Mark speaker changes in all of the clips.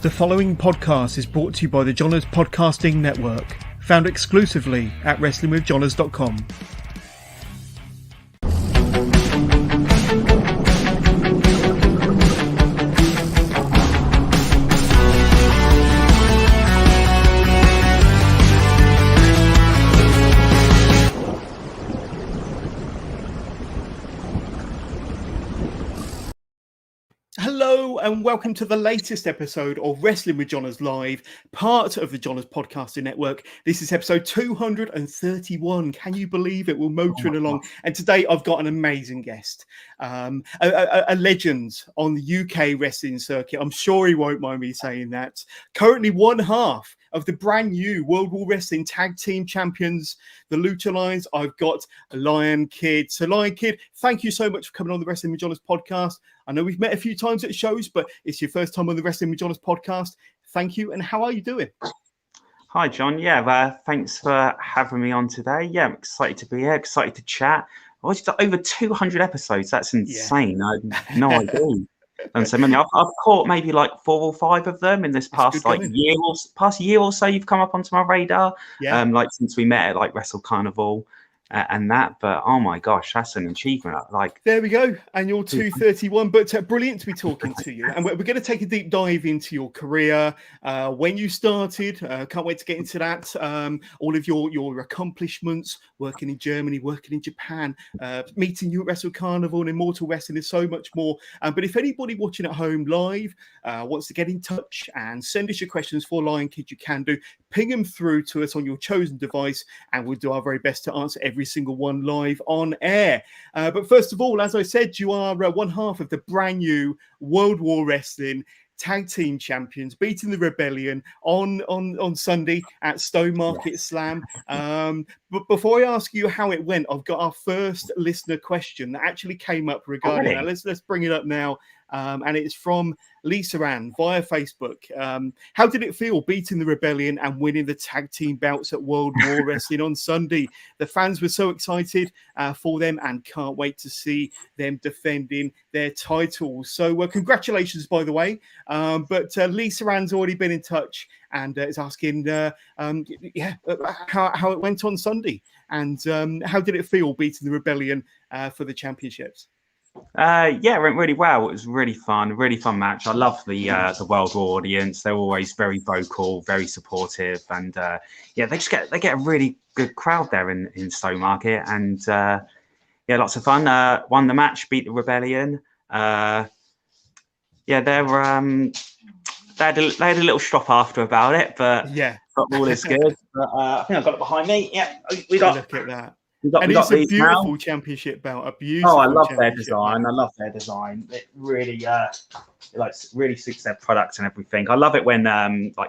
Speaker 1: The following podcast is brought to you by the Johners Podcasting Network, found exclusively at WrestlingWithJohners.com. Hello and welcome to the latest episode of Wrestling with Johners Live, part of the Johners Podcasting Network. This is episode 231. Can you believe it? We're motoring along. And today I've got an amazing guest, a legend on the UK wrestling circuit. I'm sure he won't mind me saying that. Currently one half of the brand new World War Wrestling Tag Team Champions, the Lucha Lions. I've got Lion Kid. So Lion Kid, thank you so much for coming on the Wrestling with Johners podcast. I know we've met a few times at shows, but it's your first time on the Wrestling with Johners podcast. Thank you. And how are you doing?
Speaker 2: Hi, John. Yeah, thanks for having me on today. Yeah, I'm excited to be here, excited to chat. I watched over 200 episodes. That's insane. Yeah. I had no idea. And so many. I've caught maybe like 4 or 5 of them in this past year or so. You've come up onto my radar, like since we met at like Wrestle Carnival and that. But oh my gosh, that's an achievement. Like
Speaker 1: there we go, and you're 231. But brilliant to be talking to you. And we're going to take a deep dive into your career, when you started. Can't wait to get into that. All of your accomplishments, working in Germany, working in Japan, meeting you at Wrestle Carnival and Immortal Wrestling. There's so much more. But if anybody watching at home live wants to get in touch and send us your questions for Lion Kid, you can do. Ping them through to us on your chosen device, and we'll do our very best to answer every single one live on air. But first of all, as I said, you are one half of the brand new World War Wrestling Tag Team Champions, beating the Rebellion on Sunday at Stowmarket Slam. But before I ask you how it went, I've got our first listener question that actually came up regarding that. Let's bring it up now. And it's from Lisa Ann via Facebook. How did it feel beating the Rebellion and winning the tag team bouts at World War Wrestling on Sunday? The fans were so excited for them and can't wait to see them defending their titles. So congratulations, by the way. But Lisa Ann's already been in touch and is asking how it went on Sunday and how did it feel beating the Rebellion for the championships?
Speaker 2: It went really well. It was really fun match. I love the World War audience. They're always very vocal, very supportive, and they get a really good crowd there in Stowmarket, and lots of fun. Won the match, beat the Rebellion. They had a little strop after about it, but all is good. But I think I've got it behind me. Yeah, we got.
Speaker 1: Look at that.
Speaker 2: We
Speaker 1: got a beautiful championship belt. A beautiful.
Speaker 2: I love their design. It really, really suits their products and everything. I love it when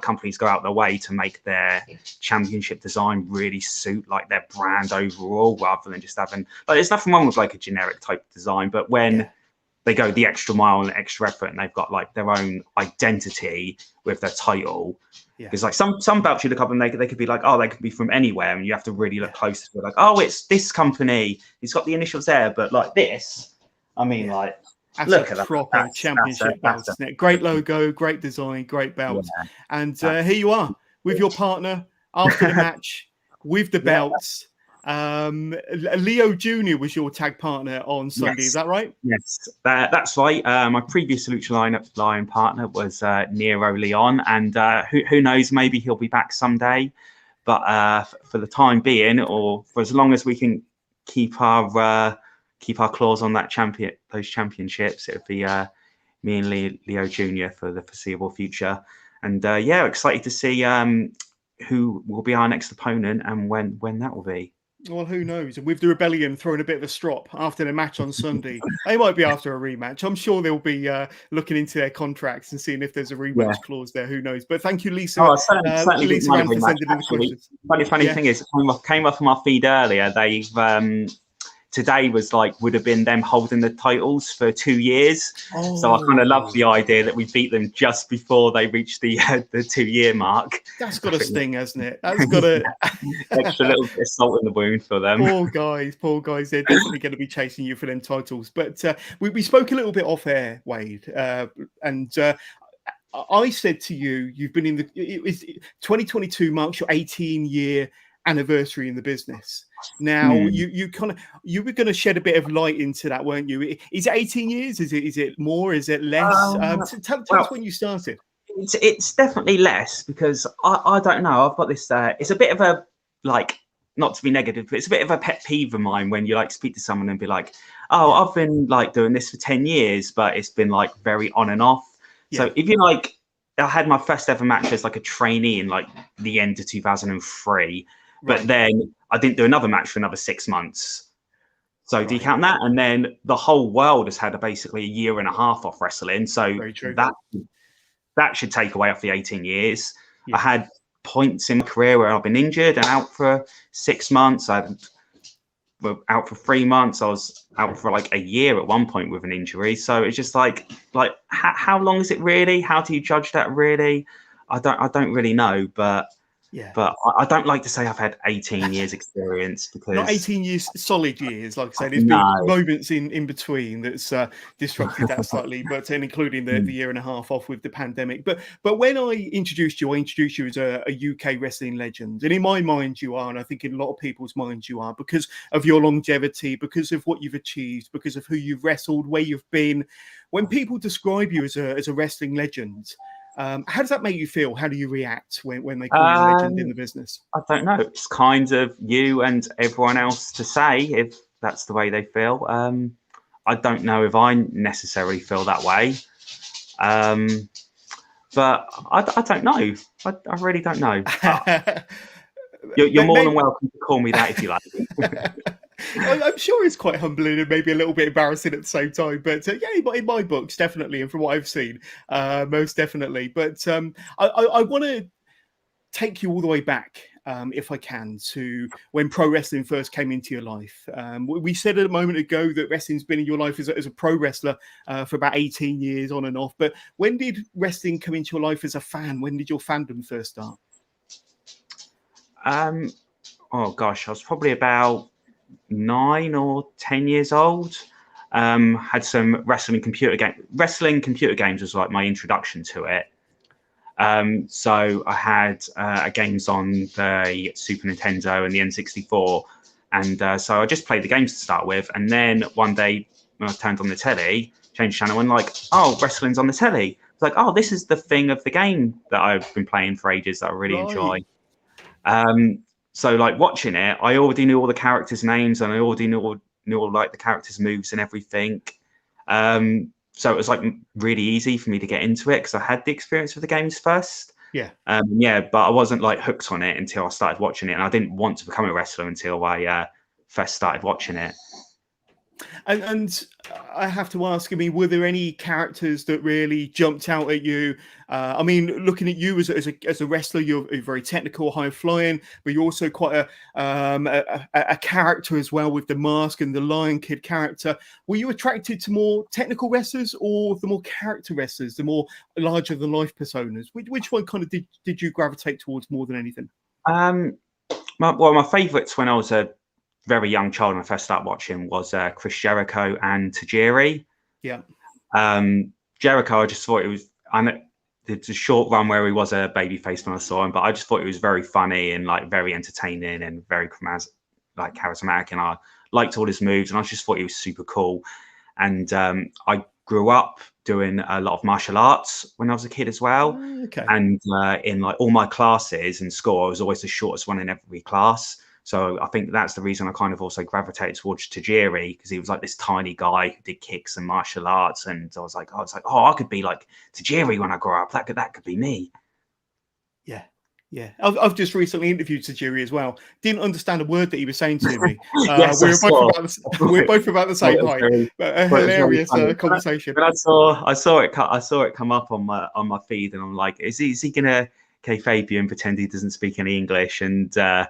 Speaker 2: companies go out their way to make their championship design really suit like their brand overall, rather than just having there's nothing wrong with like a generic type of design, but when they go the extra mile and extra effort and they've got like their own identity with their title. Because like some belts you look up and they could be like, they could be from anywhere, and you have to really look close to it. Like, it's this company. It's got the initials there, but like this, I mean,
Speaker 1: that's
Speaker 2: look
Speaker 1: at
Speaker 2: that.
Speaker 1: Proper championship belt, isn't it? Great logo, great design, great belt. And here you are with your partner after the match with the belts. Leo Jr. was your tag partner on Sunday, is that right?
Speaker 2: Yes, that's right. My previous Lucha Lion partner was Nero Leon, and who knows, maybe he'll be back someday. But for the time being, or for as long as we can keep our claws on that those championships, it would be me and Leo Jr. for the foreseeable future. And excited to see who will be our next opponent and when that will be.
Speaker 1: Well, who knows? And with the Rebellion throwing a bit of a strop after the match on Sunday, they might be after a rematch. I'm sure they'll be looking into their contracts and seeing if there's a rematch clause there. Who knows? But thank you, Lisa.
Speaker 2: Certainly
Speaker 1: Lisa Ann, for sending in the questions.
Speaker 2: Funny thing is, came up on my feed earlier. They've today would have been them holding the titles for 2 years. So I kind of love the idea that we beat them just before they reached the 2-year mark.
Speaker 1: That's got a sting, hasn't it? That's got a
Speaker 2: extra little salt in the wound for them.
Speaker 1: Poor guys. They're definitely going to be chasing you for them titles. But we spoke a little bit off air, Wade, and I said to you, you've been in the, it was 2022 marks your 18-year anniversary in the business. Now you were going to shed a bit of light into that, weren't you? Is it 18 years? Is it more? Is it less? Tell us when you started.
Speaker 2: It's definitely less, because I don't know. I've got this. It's a bit of a, like, not to be negative, but it's a bit of a pet peeve of mine when you like speak to someone and be like, "Oh, I've been like doing this for 10 years, but it's been like very on and off." So if you like, I had my first ever match as like a trainee in like the end of 2003, but then I didn't do another match for another 6 months. So do you count that? And then the whole world has had basically a year and a half off wrestling. So that should take away off the 18 years. I had points in my career where I've been injured and out for 6 months. I was out for 3 months. I was out for like a year at one point with an injury. So it's just like how long is it really? How do you judge that really? I don't really know, but I don't like to say I've had 18 years experience, because
Speaker 1: not 18 years solid years, like I say. There's been moments in between that's disrupted that slightly, but including the year and a half off with the pandemic. But when I introduced you as a UK wrestling legend, and in my mind you are, and I think in a lot of people's minds you are, because of your longevity, because of what you've achieved, because of who you've wrestled, where you've been. When people describe you as a wrestling legend, how does that make you feel? How do you react when they call you a legend in the business?
Speaker 2: I don't know. It's kind of you and everyone else to say if that's the way they feel. I don't know if I necessarily feel that way. But I don't know. I really don't know. You're more than welcome to call me that if you like.
Speaker 1: I'm sure it's quite humbling and maybe a little bit embarrassing at the same time, but in my books, definitely, and from what I've seen, most definitely. But I want to take you all the way back, if I can, to when pro wrestling first came into your life. We said a moment ago that wrestling's been in your life as a pro wrestler for about 18 years on and off. But when did wrestling come into your life as a fan? When did your fandom first start?
Speaker 2: Oh gosh, I was probably about 9 or 10 years old. Had some wrestling computer games was like my introduction to it. So I had games on the Super Nintendo and the N64, and so I just played the games to start with. And then one day when I turned on the telly, changed channel, and like, oh, wrestling's on the telly. It's like, oh, this is the thing of the game that I've been playing for ages that I really enjoy. So like watching it, I already knew all the characters' names, and I already knew all like the characters' moves and everything. So it was like really easy for me to get into it because I had the experience with the games first. But I wasn't like hooked on it until I started watching it, and I didn't want to become a wrestler until I first started watching it.
Speaker 1: And I have to ask, I mean, were there any characters that really jumped out at you? I mean, looking at you as a wrestler, you're very technical, high flying, but you're also quite a character as well with the mask and the Lion Kid character. Were you attracted to more technical wrestlers or the more character wrestlers, the more larger than life personas? Which one kind of did you gravitate towards more than anything?
Speaker 2: My favourites when I was a very young child when I first started watching was Chris Jericho and Tajiri. Jericho, I just thought it was. It's a short run where he was a babyface when I saw him, but I just thought he was very funny and like very entertaining and very charismatic, and I liked all his moves, and I just thought he was super cool. And I grew up doing a lot of martial arts when I was a kid as well. And in like all my classes in school, I was always the shortest one in every class. So I think that's the reason I kind of also gravitated towards Tajiri, because he was like this tiny guy who did kicks and martial arts, and I was like, oh, I could be like Tajiri when I grow up. That could be me.
Speaker 1: Yeah. I've just recently interviewed Tajiri as well. Didn't understand a word that he was saying to me.
Speaker 2: Yes,
Speaker 1: we're both about the same height. But a hilarious conversation.
Speaker 2: But I saw it come up on my feed, and I'm like, is he gonna kayfabe you and pretend he doesn't speak any English? And yeah,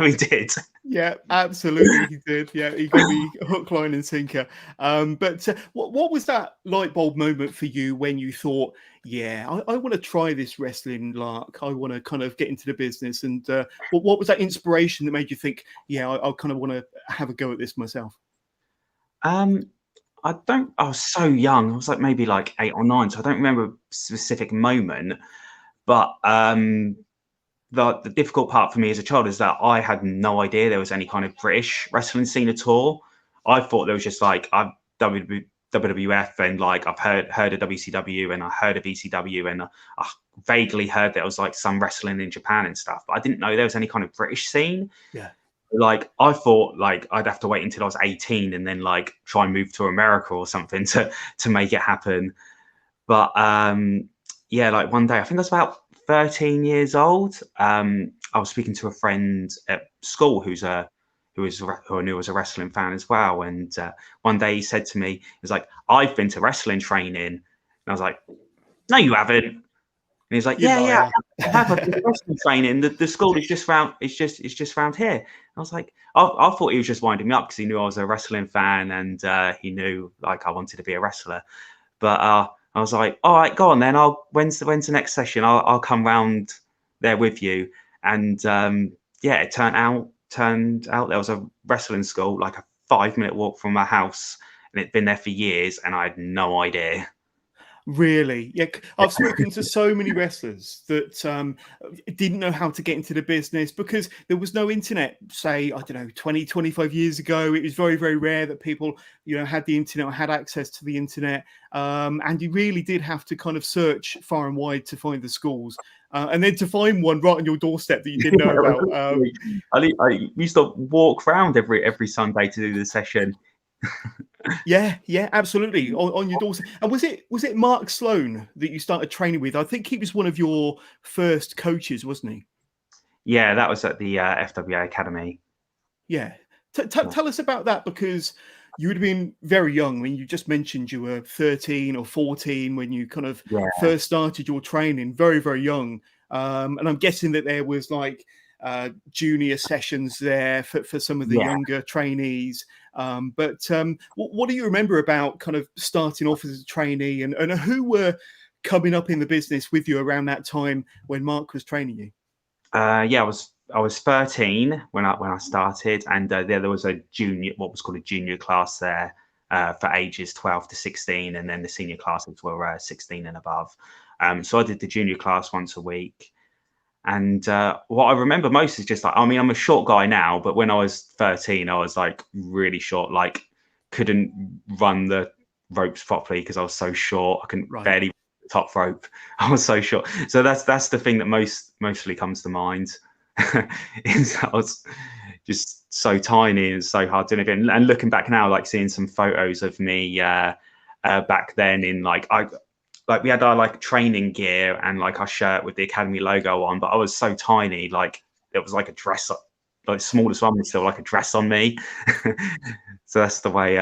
Speaker 2: we did.
Speaker 1: Yeah, absolutely, he did. Yeah, he gave me hook, line, and sinker. But what was that light bulb moment for you when you thought, yeah, I want to try this wrestling lark. I want to kind of get into the business. And what was that inspiration that made you think, yeah, I kind of want to have a go at this myself?
Speaker 2: I I was so young. I was like maybe like 8 or 9, so I don't remember a specific moment. But the difficult part for me as a child is that I had no idea there was any kind of British wrestling scene at all. I thought there was just like WWF, and like I've heard of WCW, and I heard of ECW, and I vaguely heard there was like some wrestling in Japan and stuff, but I didn't know there was any kind of British scene.
Speaker 1: Yeah.
Speaker 2: Like I thought like I'd have to wait until I was 18 and then like try and move to America or something to make it happen. But yeah, like one day, I think I was about 13 years old. I was speaking to a friend at school who I knew was a wrestling fan as well. And one day he said to me, he was like, "I've been to wrestling training." And I was like, "No, you haven't." And he's like, "Yeah, I have. I've been to wrestling training. The school is just round. It's just round here." And I was like, I thought he was just winding me up because he knew I was a wrestling fan, and he knew like I wanted to be a wrestler. But I was like, "All right, go on then. When's the next session? I'll come round there with you." And yeah, it turned out there was a wrestling school like a 5-minute walk from my house, and it'd been there for years, and I had no idea.
Speaker 1: Really? Yeah, I've spoken to so many wrestlers that didn't know how to get into the business because there was no internet, say, I don't know, 20, 25 years ago. It was very, very rare that people, had the internet or had access to the internet. And you really did have to kind of search far and wide to find the schools. And then to find one right on your doorstep that you didn't know about.
Speaker 2: I used to walk around every Sunday to do the session.
Speaker 1: Yeah, absolutely. On your doorstep. And was it Mark Sloan that you started training with? I think he was one of your first coaches, wasn't he?
Speaker 2: Yeah, that was at the FWA Academy.
Speaker 1: Yeah. Tell us about that, because you would have been very young when you just mentioned you were 13 or 14 when you kind of first started your training, very, very young. And I'm guessing that there was like junior sessions there for some of the younger trainees. But what do you remember about kind of starting off as a trainee, and who were coming up in the business with you around that time when Mark was training you?
Speaker 2: Yeah, I was 13 when I started, and there was a what was called a junior class there for ages 12 to 16, and then the senior classes were 16 and above. So I did the junior class once a week. And what I remember most is just like, I mean, I'm a short guy now, but when I was 13, I was like really short, like couldn't run the ropes properly because I was so short. I couldn't barely the top rope. I was so short. So that's the thing that mostly comes to mind. Is I was just so tiny and so hard to do it. And looking back now, like seeing some photos of me back then in we had our like training gear and like our shirt with the Academy logo on, but I was so tiny, like it was like a dress, like the smallest one was still like a dress on me. So that's the way.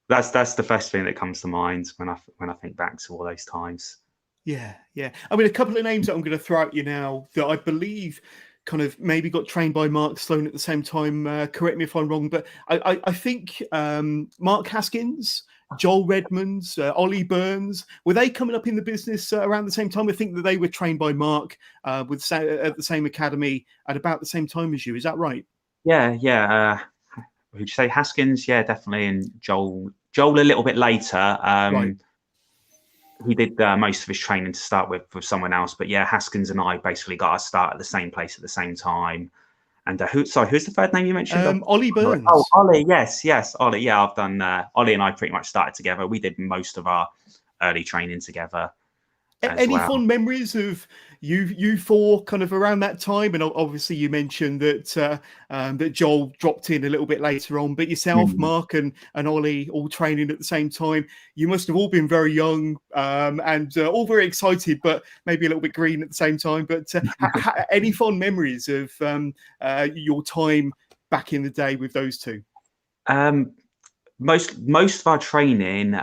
Speaker 2: That's the first thing that comes to mind when I think back to all those times.
Speaker 1: Yeah. I mean, a couple of names that I'm going to throw at you now that I believe kind of maybe got trained by Mark Sloan at the same time. Correct me if I'm wrong, but I think Mark Haskins, Joel Redmond, Ollie Burns, were they coming up in the business around the same time? I think that they were trained by Mark at the same academy at about the same time as you. Is that right?
Speaker 2: Yeah. Would you say Haskins? Yeah, definitely. And Joel a little bit later.
Speaker 1: Right.
Speaker 2: He did most of his training to start with someone else, but yeah, Haskins and I basically got our start at the same place at the same time. And who's the third name you mentioned?
Speaker 1: Ollie Burns.
Speaker 2: Oh, Ollie, yes, Ollie. Yeah, I've done. Ollie and I pretty much started together. We did most of our early training together.
Speaker 1: Any fond memories of you four kind of around that time? And obviously you mentioned that that Joel dropped in a little bit later on, but yourself, Mark and Ollie all training at the same time. You must have all been very young and all very excited, but maybe a little bit green at the same time. But any fond memories of your time back in the day with those two?
Speaker 2: Most of our training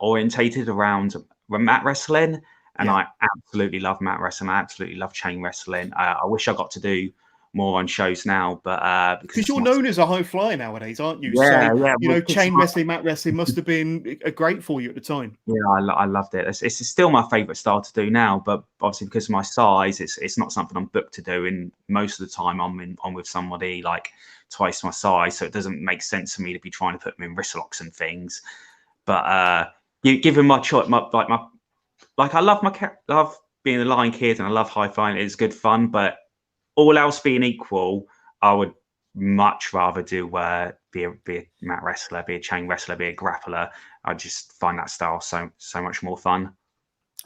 Speaker 2: orientated around mat wrestling. And I absolutely love mat wrestling. I absolutely love chain wrestling. I wish I got to do more on shows now, but
Speaker 1: because you're known as a high flyer nowadays, aren't you?
Speaker 2: Yeah.
Speaker 1: Chain wrestling, mat wrestling must have been great for you at the time.
Speaker 2: Yeah, I loved it. It's still my favorite style to do now, but obviously because of my size, it's not something I'm booked to do. And most of the time, I'm with somebody like twice my size, so it doesn't make sense for me to be trying to put them in wrist locks and things. But you given my choice, I love being a Lion Kid and I love high flying. It's good fun, but all else being equal, I would much rather do be a mat wrestler, be a chain wrestler, be a grappler. I just find that style so much more fun.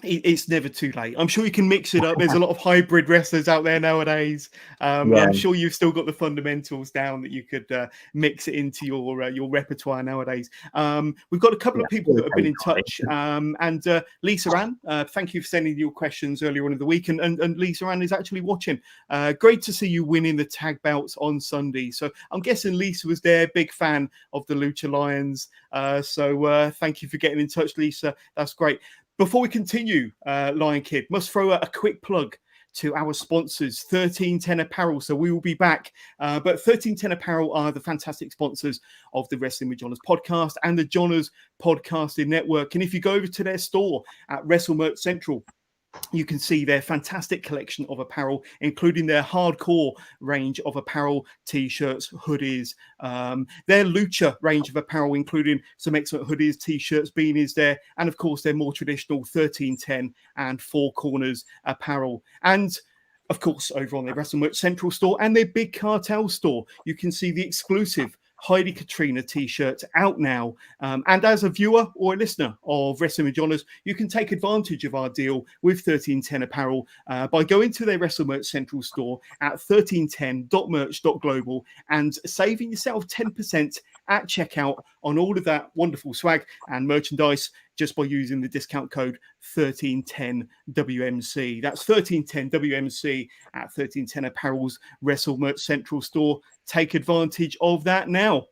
Speaker 1: It's never too late. I'm sure you can mix it up. There's a lot of hybrid wrestlers out there nowadays.
Speaker 2: Yeah.
Speaker 1: I'm sure you've still got the fundamentals down that you could mix it into your repertoire nowadays. We've got a couple of people that have been in touch. And Lisa Ann, thank you for sending your questions earlier on in the week. And Lisa Ann is actually watching. Great to see you winning the tag belts on Sunday. So I'm guessing Lisa was there, big fan of the Lucha Lions. So thank you for getting in touch, Lisa. That's great. Before we continue, Lion Kid, must throw a quick plug to our sponsors, 1310 Apparel. So we will be back. But 1310 Apparel are the fantastic sponsors of the Wrestling with Johners podcast and the Johners Podcasting Network. And if you go over to their store at Wrestle Merch Central, you can see their fantastic collection of apparel, including their hardcore range of apparel, t-shirts, hoodies, their lucha range of apparel, including some excellent hoodies, t-shirts, beanies there, and of course their more traditional 1310 and Four Corners apparel. And of course, over on their Wrestle Merch Central store and their Big Cartel store, you can see the exclusive Heidi Katrina t-shirt out now. And as a viewer or a listener of Wrestling with Johners, you can take advantage of our deal with 1310 Apparel by going to their Wrestle Merch Central store at 1310.merch.global and saving yourself 10% at checkout on all of that wonderful swag and merchandise just by using the discount code 1310WMC. That's 1310WMC at 1310 Apparel's Wrestle Merch Central store. Take advantage of that now.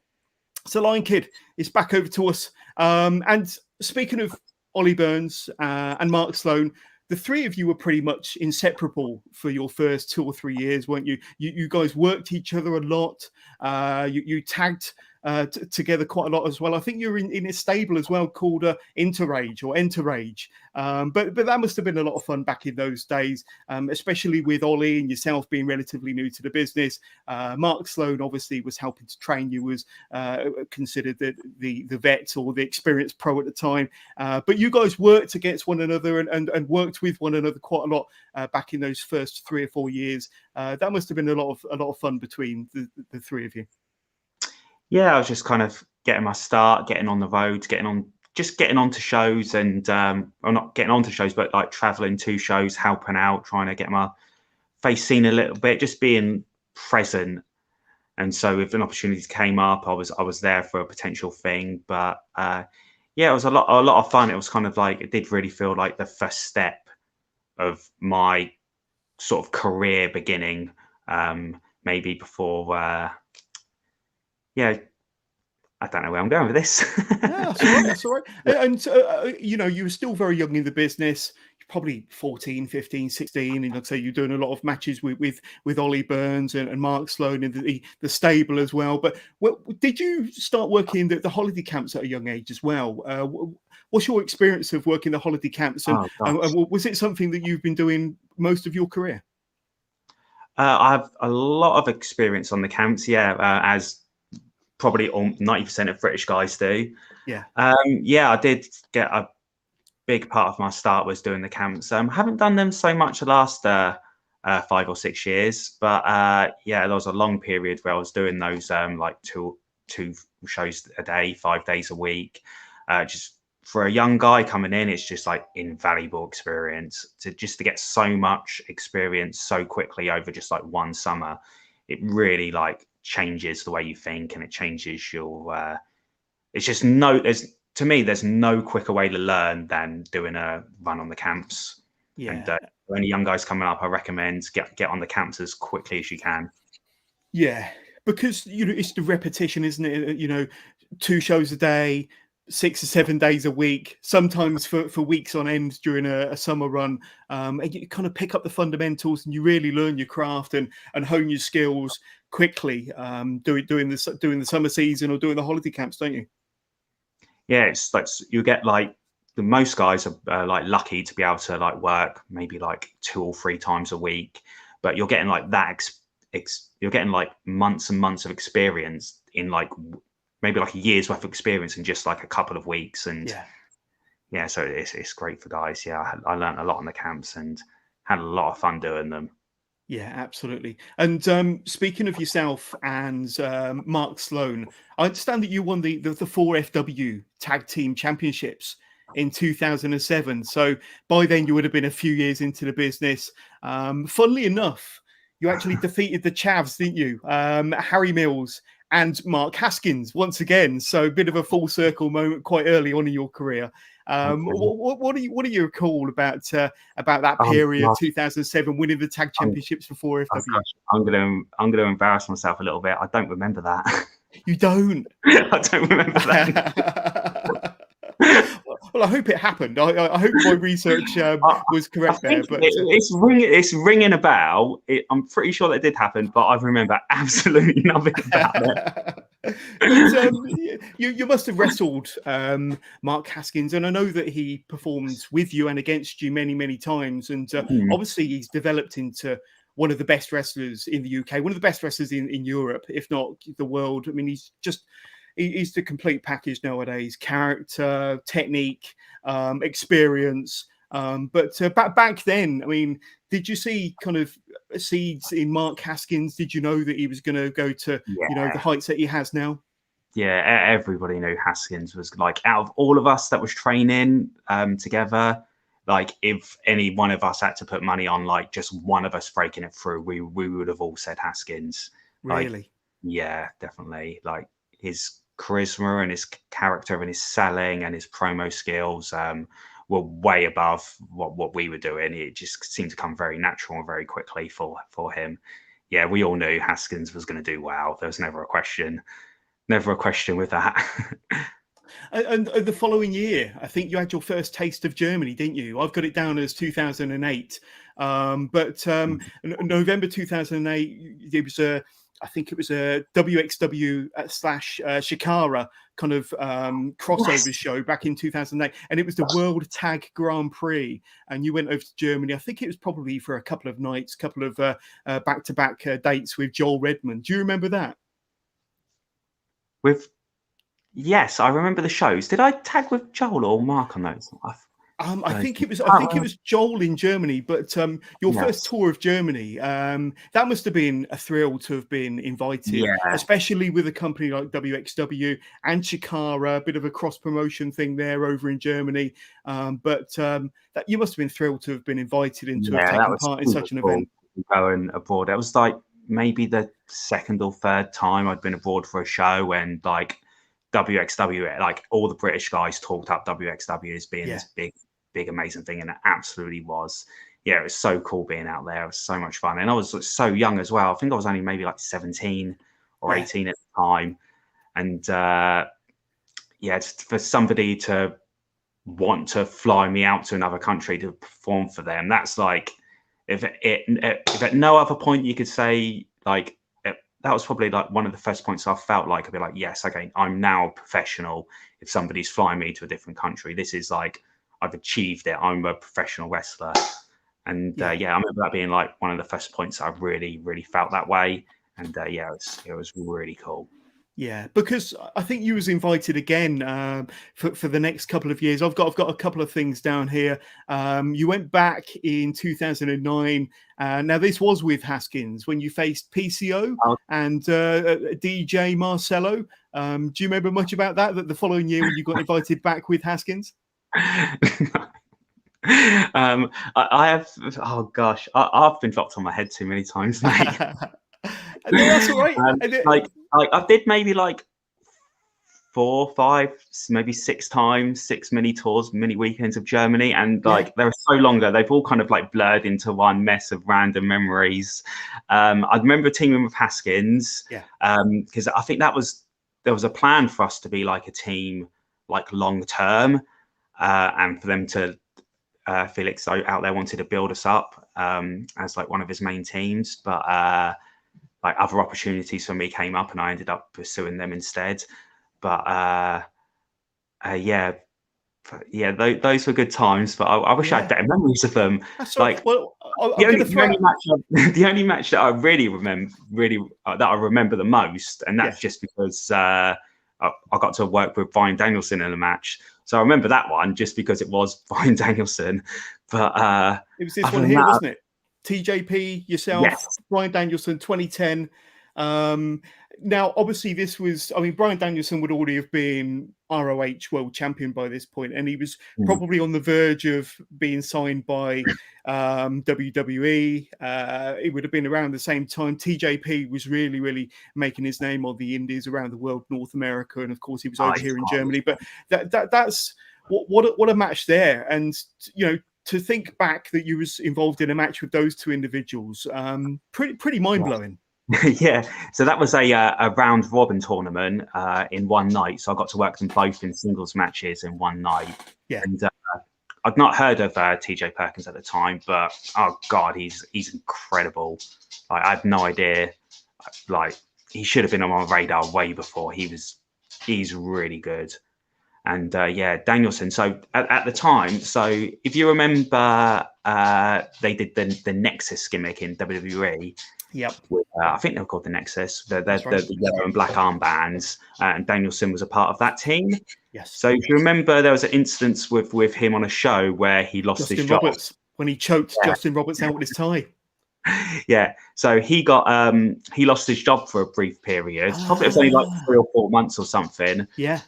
Speaker 1: So Lion Kid is back over to us. And speaking of Ollie Burns and Mark Sloan, the three of you were pretty much inseparable for your first 2 or 3 years, weren't you? You guys worked each other a lot. You tagged together quite a lot as well. I think you're in a stable as well called Interrage or Enterrage. But that must have been a lot of fun back in those days, especially with Ollie and yourself being relatively new to the business. Mark Sloan obviously was helping to train you, was considered the vet or the experienced pro at the time. But you guys worked against one another and worked with one another quite a lot back in those first 3 or 4 years. That must have been a lot of fun between the three of you.
Speaker 2: Yeah, I was just kind of getting my start, getting on the road, getting on to shows and or not getting on to shows, but like traveling to shows, helping out, trying to get my face seen a little bit, just being present. And so if an opportunity came up, I was there for a potential thing. But yeah, it was a lot of fun. It was kind of like, it did really feel like the first step of my sort of career beginning, maybe before yeah, I don't know where I'm going with this.
Speaker 1: Yeah, that's all right. And, you know, you were still very young in the business. You're probably 14, 15, 16. And I'd say you're doing a lot of matches with Ollie Burns and Mark Sloan in the stable as well. But did you start working the holiday camps at a young age as well? What's your experience of working the holiday camps? And was it something that you've been doing most of your career?
Speaker 2: I have a lot of experience on the camps, as probably 90% of British guys do.
Speaker 1: Yeah.
Speaker 2: I did get a big part of my start was doing the camps. Haven't done them so much the last 5 or 6 years, but there was a long period where I was doing those like two shows a day, 5 days a week. Just for a young guy coming in, it's just like invaluable experience to get so much experience so quickly over just like one summer. It really like changes the way you think, and it changes your it's just to me there's no quicker way to learn than doing a run on the camps. And for any young guys coming up, I recommend get on the camps as quickly as you can.
Speaker 1: Because you know it's the repetition, isn't it? You know, 2 shows a day, 6 or 7 days a week, sometimes for weeks on end during a summer run. And you kind of pick up the fundamentals and you really learn your craft and hone your skills quickly doing the summer season or doing the holiday camps, don't you?
Speaker 2: Yeah, it's like you get like most guys are like lucky to be able to like work maybe like 2 or 3 times a week, but you're getting like that you're getting like months and months of experience in like maybe like a year's worth of experience in just like a couple of weeks. And
Speaker 1: yeah.
Speaker 2: so it's great for guys. Yeah, I learned a lot in the camps and had a lot of fun doing them.
Speaker 1: Yeah, absolutely. And speaking of yourself and Mark Sloan, I understand that you won the 4FW Tag Team Championships in 2007. So by then you would have been a few years into the business. Funnily enough, you actually defeated the Chavs, didn't you? Harry Mills and Mark Haskins once again. So a bit of a full circle moment quite early on in your career. What do you recall about that period, 2007, winning the tag championships for 4FW?
Speaker 2: I'm gonna embarrass myself a little bit. I don't remember that.
Speaker 1: You don't?
Speaker 2: I don't remember that.
Speaker 1: Well, I hope it happened. I hope my research was correct there. But
Speaker 2: it's ringing a bell. I'm pretty sure that did happen, but I remember absolutely nothing about it.
Speaker 1: But, you must have wrestled Mark Haskins, and I know that he performed with you and against you many times. And obviously, he's developed into one of the best wrestlers in the UK, one of the best wrestlers in Europe, if not the world. I mean, he's the complete package nowadays: character, technique, experience. But back then, I mean, did you see kind of seeds in Mark Haskins? Did you know that he was going to go to the heights that he has now?
Speaker 2: Yeah, everybody knew Haskins was like, out of all of us that was training together, like if any one of us had to put money on like just one of us breaking it through, we would have all said Haskins.
Speaker 1: Really?
Speaker 2: Like, yeah, definitely. Like his charisma and his character and his selling and his promo skills were way above what we were doing. It just seemed to come very natural and very quickly for him. Yeah, we all knew Haskins was going to do well. There was never a question with that.
Speaker 1: And the following year, I think you had your first taste of Germany, didn't you? I've got it down as 2008. But November 2008, it was I think it was a wXw / Shikara kind of crossover show back in 2008. And it was the World Tag Grand Prix. And you went over to Germany. I think it was probably for a couple of nights, couple of back-to-back dates with Joel Redman. Do you remember that?
Speaker 2: Yes, I remember the shows. Did I tag with Joel or Mark on those?
Speaker 1: I think it was Joel in Germany, but your first tour of Germany, that must have been a thrill to have been invited, especially with a company like wXw and Chikara, a bit of a cross promotion thing there over in Germany. But that you must have been thrilled to have been invited and to have taken part in such an event.
Speaker 2: Going abroad, it was like maybe the second or third time I'd been abroad for a show, and like wXw, like all the British guys talked up wXw as being this big amazing thing, and it absolutely was. Yeah, it was so cool being out there. It was so much fun, and I was so young as well. I think I was only maybe like 17 or 18 at the time. And just for somebody to want to fly me out to another country to perform for them, that's like, if at no other point you could say like, that was probably like one of the first points I felt like I'd be like, yes, okay, I'm now a professional. If somebody's flying me to a different country, this is like, I've achieved it. I'm a professional wrestler. And I remember that being like one of the first points I really felt that way. And it was really cool.
Speaker 1: Yeah, because I think you was invited again for the next couple of years. I've got a couple of things down here. You went back in 2009. Now this was with Haskins when you faced PCO and DJ Marcelo. Do you remember much about that? That the following year when you got invited back with Haskins?
Speaker 2: I have. Oh gosh, I've been dropped on my head too many times, mate.
Speaker 1: That's all right.
Speaker 2: Like I did maybe like 4, 5, maybe 6 times, 6 mini tours, mini weekends of Germany, and like they were so longer, they've all kind of like blurred into one mess of random memories. I remember teaming with Haskins, because I think there was a plan for us to be like a team, like long term, and for them to Felix out there wanted to build us up as like one of his main teams, but like other opportunities for me came up and I ended up pursuing them instead. But those were good times, but I wish I had better memories of them. Like, well, the only match that I really remember the most, and that's just because I I got to work with Brian Danielson in a match. So I remember that one just because it was Brian Danielson. But
Speaker 1: it was this one here, wasn't it? TJP, yourself, yes. Brian Danielson, 2010. Now, obviously, this was, I mean, Brian Danielson would already have been ROH world champion by this point, and he was probably on the verge of being signed by WWE. It would have been around the same time. TJP was really making his name on the indies around the world, North America, and of course, he was over here in Germany. But that's what a match there. And, you know, to think back that you was involved in a match with those two individuals, pretty mind-blowing.
Speaker 2: Yeah, so that was a round robin tournament in one night. So I got to work them both in singles matches in one night.
Speaker 1: Yeah,
Speaker 2: and I'd not heard of TJ Perkins at the time, but oh god, he's incredible. Like, I had no idea. Like, he should have been on my radar way before. He's really good. And yeah, Danielson. So at the time, so if you remember, they did the Nexus gimmick in WWE.
Speaker 1: Yep.
Speaker 2: I think they were called the Nexus. The yellow and black armbands, and Danielson was a part of that team.
Speaker 1: Yes.
Speaker 2: So if you remember, there was an instance with him on a show where he lost his job.
Speaker 1: Roberts, when he choked Justin Roberts out with his tie.
Speaker 2: Yeah. So he lost his job for a brief period. Probably it was only like 3 or 4 months or something.
Speaker 1: Yeah.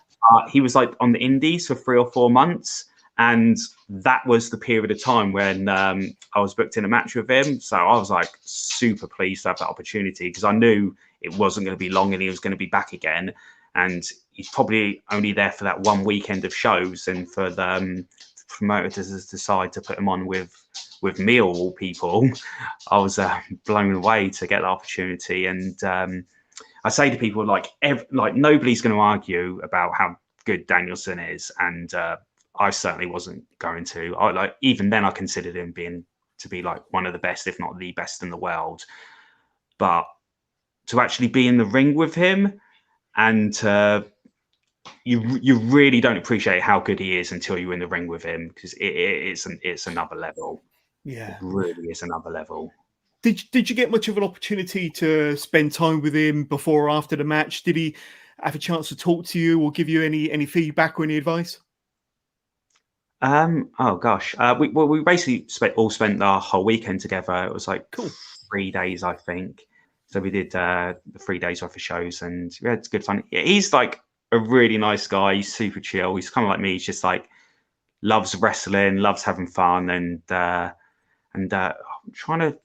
Speaker 2: He was like on the indies for 3 or 4 months. And that was the period of time when I was booked in a match with him. So I was like super pleased to have that opportunity because I knew it wasn't going to be long and he was going to be back again. And he's probably only there for that one weekend of shows. And for the promoter to decide to put him on with me, of all people, I was blown away to get the opportunity. And I say to people, like nobody's going to argue about how good Danielson is. And I certainly wasn't going to. Even then, I considered him to be like one of the best, if not the best in the world. But to actually be in the ring with him, and you really don't appreciate how good he is until you're in the ring with him, because it's another level.
Speaker 1: Yeah,
Speaker 2: it really is another level.
Speaker 1: Did you get much of an opportunity to spend time with him before or after the match? Did he have a chance to talk to you or give you any feedback or any advice?
Speaker 2: Oh gosh, we basically spent our whole weekend together. It was like 3 days, I think. So we did the 3 days worth of shows, and yeah, it's good fun. He's like a really nice guy. He's super chill. He's kind of like me. He's just like loves wrestling, loves having fun, and I'm trying to.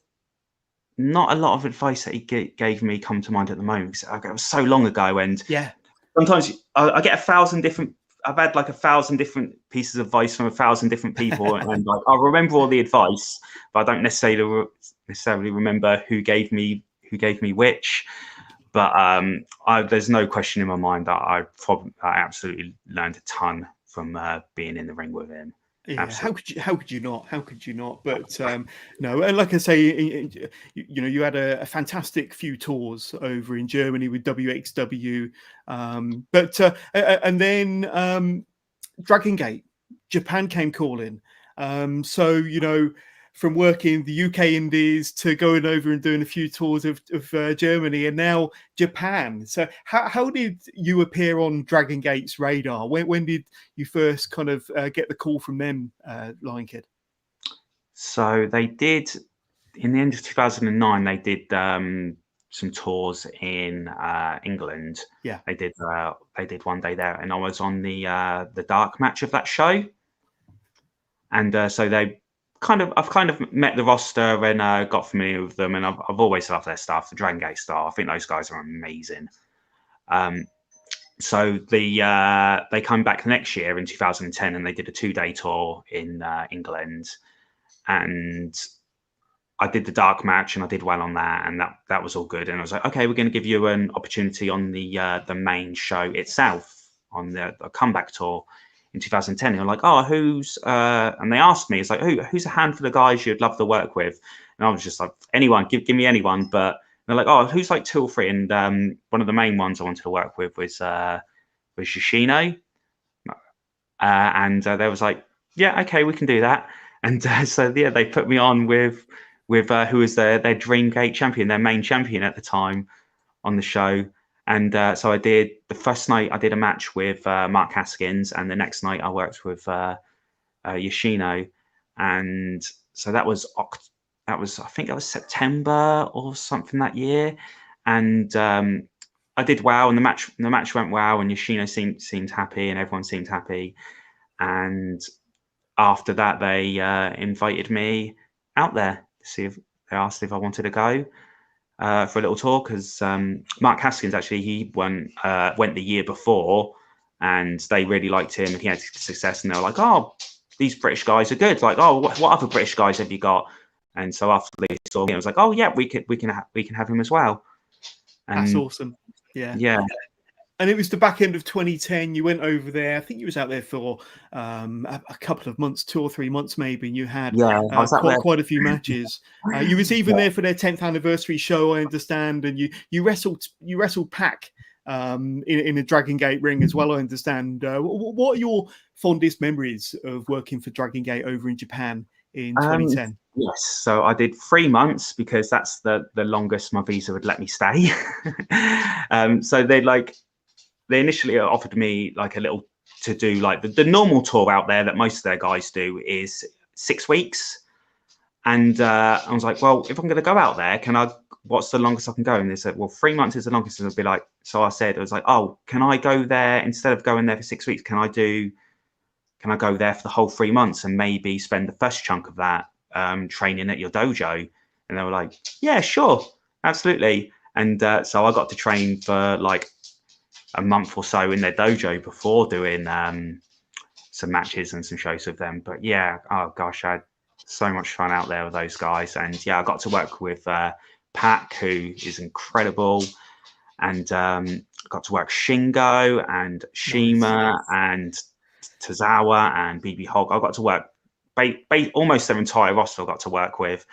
Speaker 2: Not a lot of advice that he gave me come to mind at the moment, because it was so long ago, and
Speaker 1: yeah,
Speaker 2: sometimes I get 1,000 different. I've had like 1,000 different pieces of advice from 1,000 different people, and like I'll remember all the advice, but I don't necessarily remember who gave me which. But there's no question in my mind that I absolutely learned a ton from being in the ring with him.
Speaker 1: Yeah, how could you not? How could you not? But no, and like I say, you know, you had a fantastic few tours over in Germany with wXw, and then Dragon Gate, Japan came calling. So you know, from working the UK Indies to going over and doing a few tours of Germany, and now Japan. So how did you appear on Dragon Gate's radar? When did you first kind of get the call from them, Lion Kid?
Speaker 2: So they did, in the end of 2009, they did some tours in England.
Speaker 1: Yeah,
Speaker 2: they did 1 day there, and I was on the dark match of that show. And so I've kind of met the roster and got familiar with them, and I've always loved their stuff, the Dragon Gate stuff. I think those guys are amazing. So they come back the next year in 2010, and they did a 2-day tour in England, and I did the dark match, and I did well on that, and that was all good. And I was like, okay, we're going to give you an opportunity on the main show itself, on the comeback tour. In 2010, they were like, "Oh, who's?" And they asked me, "It's like, who's a handful of guys you'd love to work with?" And I was just like, "Anyone, give me anyone." But they're like, "Oh, who's like 2 or 3?" And one of the main ones I wanted to work with was Yoshino. And they was like, "Yeah, okay, we can do that." And so yeah, they put me on with who was their Dream Gate champion, their main champion at the time, on the show. And so I did the first night. I did a match with Mark Haskins, and the next night I worked with Yoshino, and so that was I think that was September or something that year, and I did well, and the match went well, and Yoshino seemed happy, and everyone seemed happy, and after that they invited me out there to see if they asked if I wanted to go for a little tour, because Mark Haskins actually he went the year before, and they really liked him, and he had success, and they were like, oh, these British guys are good. Like, oh, what other British guys have you got? And so after they saw me, I was like, oh yeah, we can have him as well. And
Speaker 1: that's awesome.
Speaker 2: Yeah.
Speaker 1: And it was the back end of 2010. You went over there. I think you was out there for a couple of months, 2 or 3 months maybe. And you had quite a few matches. You was even there for their 10th anniversary show, I understand. And you wrestled Pac in a Dragon Gate ring as well, I understand. What are your fondest memories of working for Dragon Gate over in Japan in 2010?
Speaker 2: Yes, so I did 3 months because that's the longest my visa would let me stay. So they initially offered me like a little to do like the normal tour out there that most of their guys do is 6 weeks. And I was like, well, if I'm going to go out there, what's the longest I can go? And they said, well, 3 months is the longest. And I'd be like, so I said, I was like, oh, can I go there instead of going there for 6 weeks? Can I go there for the whole 3 months and maybe spend the first chunk of that training at your dojo? And they were like, yeah, sure, absolutely. And so I got to train for like a month or so in their dojo before doing some matches and some shows with them. But yeah, oh gosh, I had so much fun out there with those guys. And yeah, I got to work with Pac, who is incredible, and got to work Shingo and CIMA and Tozawa and BB Hulk. I got to work almost their entire roster I got to work with.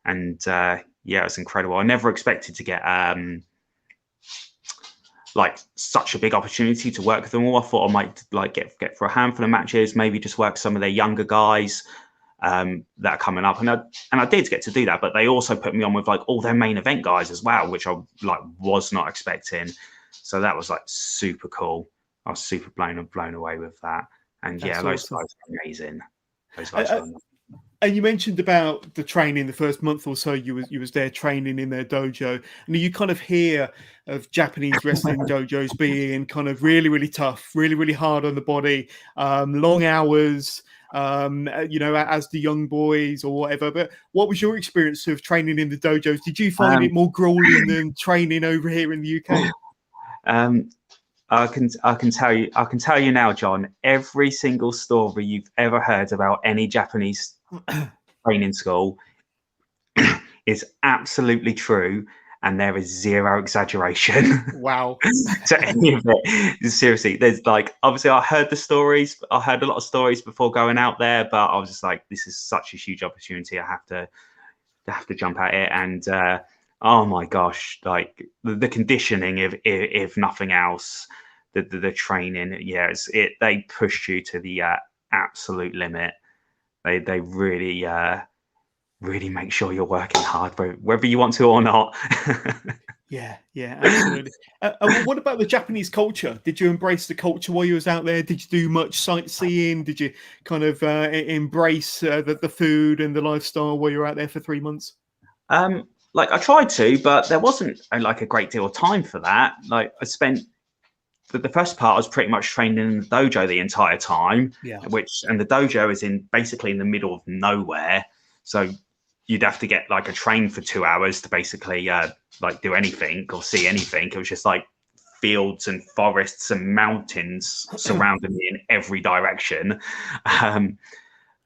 Speaker 2: And yeah, it was incredible. I never expected to get like such a big opportunity to work with them all. I thought I might like get for a handful of matches, maybe just work some of their younger guys that are coming up, and I did get to do that. But they also put me on with like all their main event guys as well, which I like was not expecting. So that was like super cool. I was super blown away with that. And yeah, those guys are amazing. Those guys are amazing.
Speaker 1: And you mentioned about the training, the first month or so you was there training in their dojo. And you kind of hear of Japanese wrestling dojos being kind of really, really tough, really, really hard on the body, long hours, as the young boys or whatever. But what was your experience of training in the dojos? Did you find it more grueling than training over here in the UK?
Speaker 2: I can tell you now, John, every single story you've ever heard about any Japanese training school is absolutely true, and there is zero exaggeration.
Speaker 1: Wow.
Speaker 2: To any of it. Seriously, there's like, obviously I heard a lot of stories before going out there, but I was just like, this is such a huge opportunity. I have to jump at it. And oh my gosh, like the conditioning, if nothing else, the training, yeah, they pushed you to the absolute limit. They really really make sure you're working hard, whether you want to or not.
Speaker 1: Yeah, absolutely. What about the Japanese culture? Did you embrace the culture while you was out there? Did you do much sightseeing? Did you kind of embrace the food and the lifestyle while you were out there for 3 months?
Speaker 2: Like I tried to, but there wasn't like a great deal of time for that. Like I spent the first part, I was pretty much training in the dojo the entire time.
Speaker 1: Yeah.
Speaker 2: And the dojo is basically in the middle of nowhere, so you'd have to get like a train for 2 hours to basically like do anything or see anything. It was just like fields and forests and mountains surrounding me in every direction.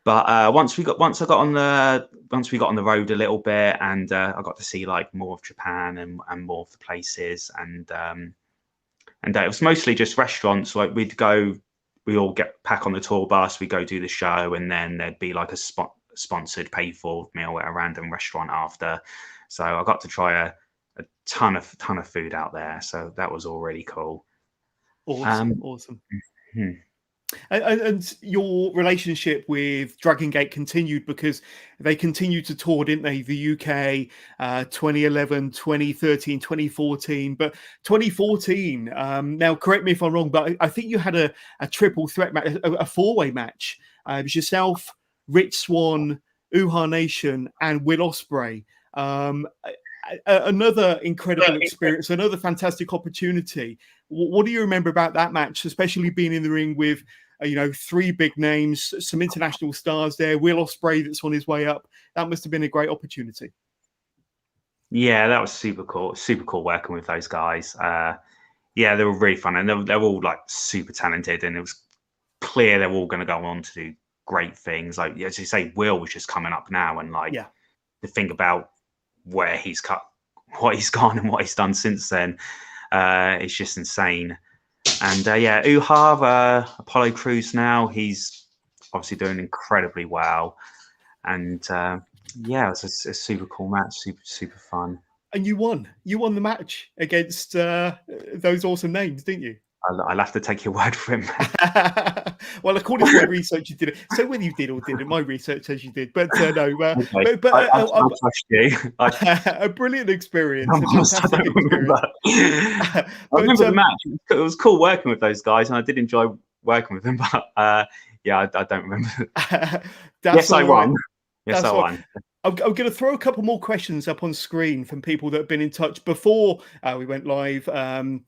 Speaker 2: But once we got on the road a little bit, and I got to see like more of Japan and more of the places, and it was mostly just restaurants. Like we all get pack on the tour bus, we go do the show, and then there'd be like a sponsored paid for meal at a random restaurant after. So I got to try a ton of food out there. So that was all really cool.
Speaker 1: Awesome.
Speaker 2: Mm-hmm.
Speaker 1: And your relationship with Dragon Gate continued because they continued to tour, didn't they? The UK, 2011, 2013, 2014. But 2014, now correct me if I'm wrong, but I think you had a triple threat match, a four-way match. It was yourself, Rich Swann, Uhaa Nation, and Will Ospreay. Another incredible experience, another fantastic opportunity. What do you remember about that match, especially being in the ring with, three big names, some international stars there, Will Ospreay that's on his way up? That must have been a great opportunity.
Speaker 2: Yeah, that was super cool. Super cool working with those guys. Yeah, they were really fun, and they're all like super talented, and it was clear they're all going to go on to do great things. Like, as you say, Will was just coming up now, and to think about where he's cut, what he's gone, and what he's done since then, it's just insane. And Uhaa, Apollo Crews now, he's obviously doing incredibly well. And it was a super cool match, super fun.
Speaker 1: And you won the match against those awesome names, didn't you?
Speaker 2: I'll have to take your word for him.
Speaker 1: Well, according to my research, you did it. So whether you did or didn't, my research says you did. But no,
Speaker 2: okay. I'll trust you.
Speaker 1: A brilliant experience.
Speaker 2: I remember the match. It was cool working with those guys, and I did enjoy working with them. But I don't remember. Yes, I won. Yes, I won.
Speaker 1: I'm going to throw a couple more questions up on screen from people that have been in touch before we went live. And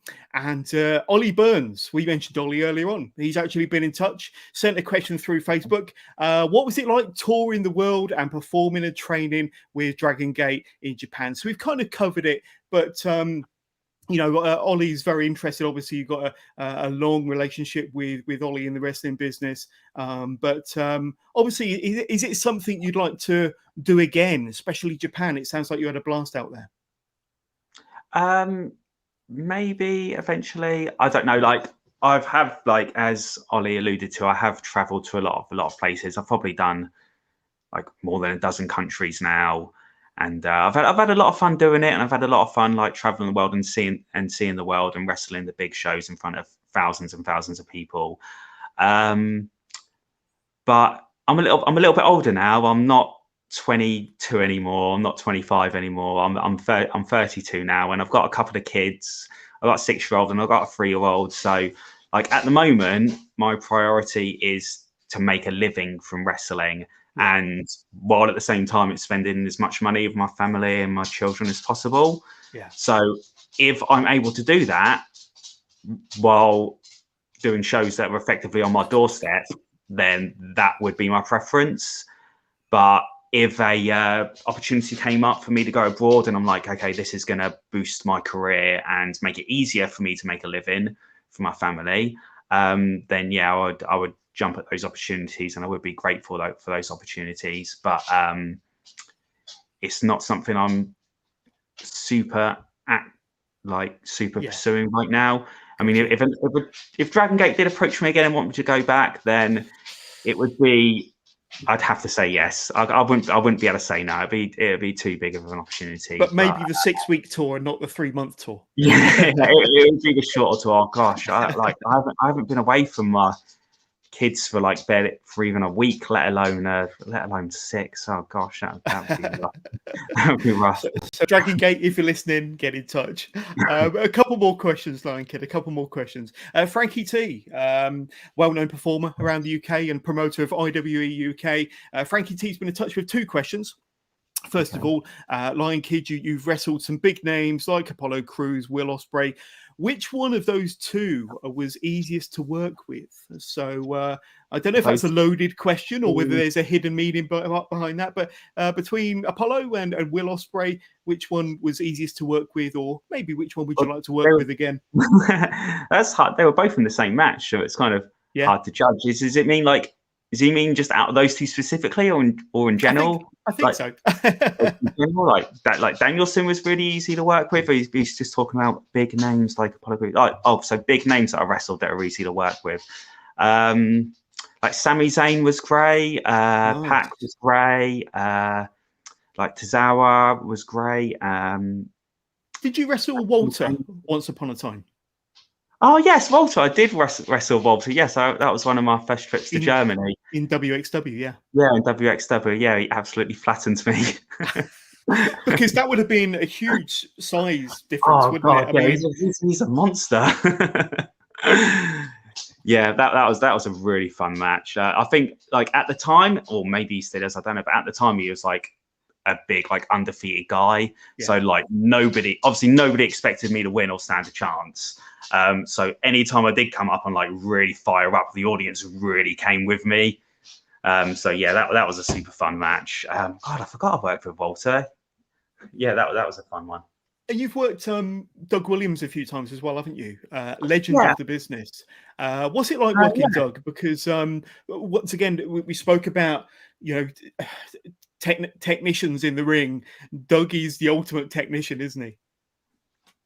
Speaker 1: Ollie Burns, we mentioned Ollie earlier on. He's actually been in touch, sent a question through Facebook. What was it like touring the world and performing and training with Dragon Gate in Japan? So we've kind of covered it, but Ollie's very interested. Obviously, you've got a long relationship with Ollie in the wrestling business. But obviously, is it something you'd like to do again, especially Japan? It sounds like you had a blast out there.
Speaker 2: Maybe eventually. I don't know. Like, as Ollie alluded to, I have traveled to a lot of places. I've probably done like more than a dozen countries now. And I've had a lot of fun doing it, and I've had a lot of fun like traveling the world and seeing the world and wrestling the big shows in front of thousands and thousands of people. But I'm a little bit older now. I'm not 22 anymore. I'm not 25 anymore. I'm 32 now, and I've got a couple of kids. I've got a 6-year-old and I've got a 3-year-old. So like at the moment, my priority is to make a living from wrestling. And while at the same time, it's spending as much money with my family and my children as possible. Yeah. So if I'm able to do that while doing shows that are effectively on my doorstep, then that would be my preference. But if a opportunity came up for me to go abroad, and I'm like, okay, this is going to boost my career and make it easier for me to make a living for my family, then I would jump at those opportunities, and I would be grateful for those opportunities. But it's not something I'm super pursuing right now. I mean, if Dragon Gate did approach me again and want me to go back, then it would be, I'd have to say yes. I wouldn't be able to say no. It'd be too big of an opportunity.
Speaker 1: But maybe the 6-week tour and not the 3-month tour.
Speaker 2: Yeah, it would be the shorter tour. Oh, gosh, I haven't been away from my kids for even a week, let alone 6. Oh gosh, that would be rough. That would be rough.
Speaker 1: So Dragon Gate, if you're listening, get in touch. A couple more questions, Lion Kid. A couple more questions. Frankie T, well-known performer around the UK and promoter of IWE UK. Frankie T's been in touch with 2 questions. First of all, Lion Kid, you've wrestled some big names like Apollo Crews, Will Ospreay. Which one of those 2 was easiest to work with? So I don't know if that's a loaded question or whether there's a hidden meaning behind that. But between Apollo and Will Ospreay, which one was easiest to work with, or maybe which one would you like to work with again?
Speaker 2: That's hard. They were both in the same match, so it's kind of hard to judge. Does it mean does he mean just out of those 2 specifically, or in general?
Speaker 1: I think so.
Speaker 2: In general, like Danielson was really easy to work with. He's just talking about big names like Apollo Crews. So big names that I wrestled that are easy to work with. Like Sami Zayn was great. Pac was great. Like Tozawa was great.
Speaker 1: Did you wrestle Walter once upon a time?
Speaker 2: Oh yes, Walter. I did wrestle Walter. Yes, that was one of my first trips to Germany.
Speaker 1: In wXw, yeah.
Speaker 2: Yeah, in wXw. Yeah, he absolutely flattened me.
Speaker 1: Because that would have been a huge size difference,
Speaker 2: Oh
Speaker 1: wouldn't
Speaker 2: god,
Speaker 1: it? I
Speaker 2: yeah,
Speaker 1: mean,
Speaker 2: he's a monster. Yeah, that was a really fun match. I think like at the time, or maybe he still is, I don't know, but at the time he was like a big like undefeated guy.
Speaker 1: Yeah.
Speaker 2: So like nobody expected me to win or stand a chance. So anytime I did come up and like really fire up, the audience really came with me. So yeah, that was a super fun match. God, I forgot I worked with Walter. Yeah, that was a fun one.
Speaker 1: And you've worked Doug Williams a few times as well, haven't you? Legend
Speaker 2: Yeah.
Speaker 1: of the business. What's it like working
Speaker 2: Yeah.
Speaker 1: Doug? Because once again, we spoke about, you know, technicians in the ring. Doug is the ultimate technician, isn't he?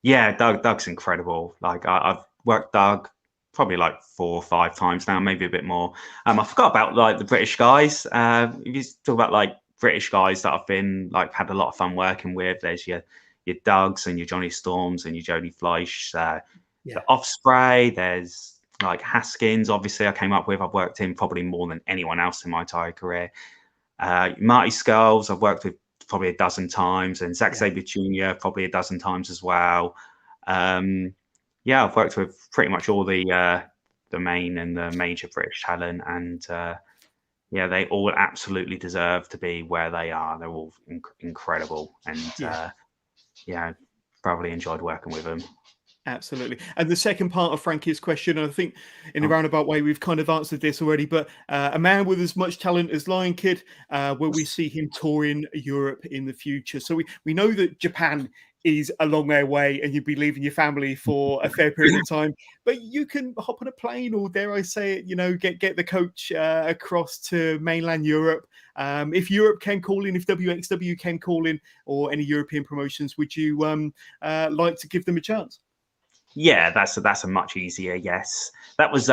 Speaker 2: Yeah, Doug's incredible. Like I've worked Doug probably like 4 or 5 times now, maybe a bit more. I forgot about like the British guys. You talk about like British guys that I've been like had a lot of fun working with. There's your Dougs and your Johnny Storms and your Jody Fleisch. The Ospreay. There's like Haskins. Obviously, I came up with. I've worked in probably more than anyone else in my entire career. Marty Skulls. I've worked with probably a dozen times, and Zack Sabre Jr. probably a dozen times as well. Yeah, I've worked with pretty much all the main and the major British talent, and yeah, they all absolutely deserve to be where they are. They're all incredible, and yeah, probably enjoyed working with them.
Speaker 1: Absolutely. And the second part of Frankie's question, I think in a roundabout way, we've kind of answered this already, but a man with as much talent as Lion Kid, will we see him touring Europe in the future? So we know that Japan is a long way away and you'd be leaving your family for a fair period of time, but you can hop on a plane, or dare I say it, you know, get the coach across to mainland Europe. If Europe came calling, if wXw came calling, or any European promotions, would you like to give them a chance?
Speaker 2: Yeah, that's a much easier yes. That was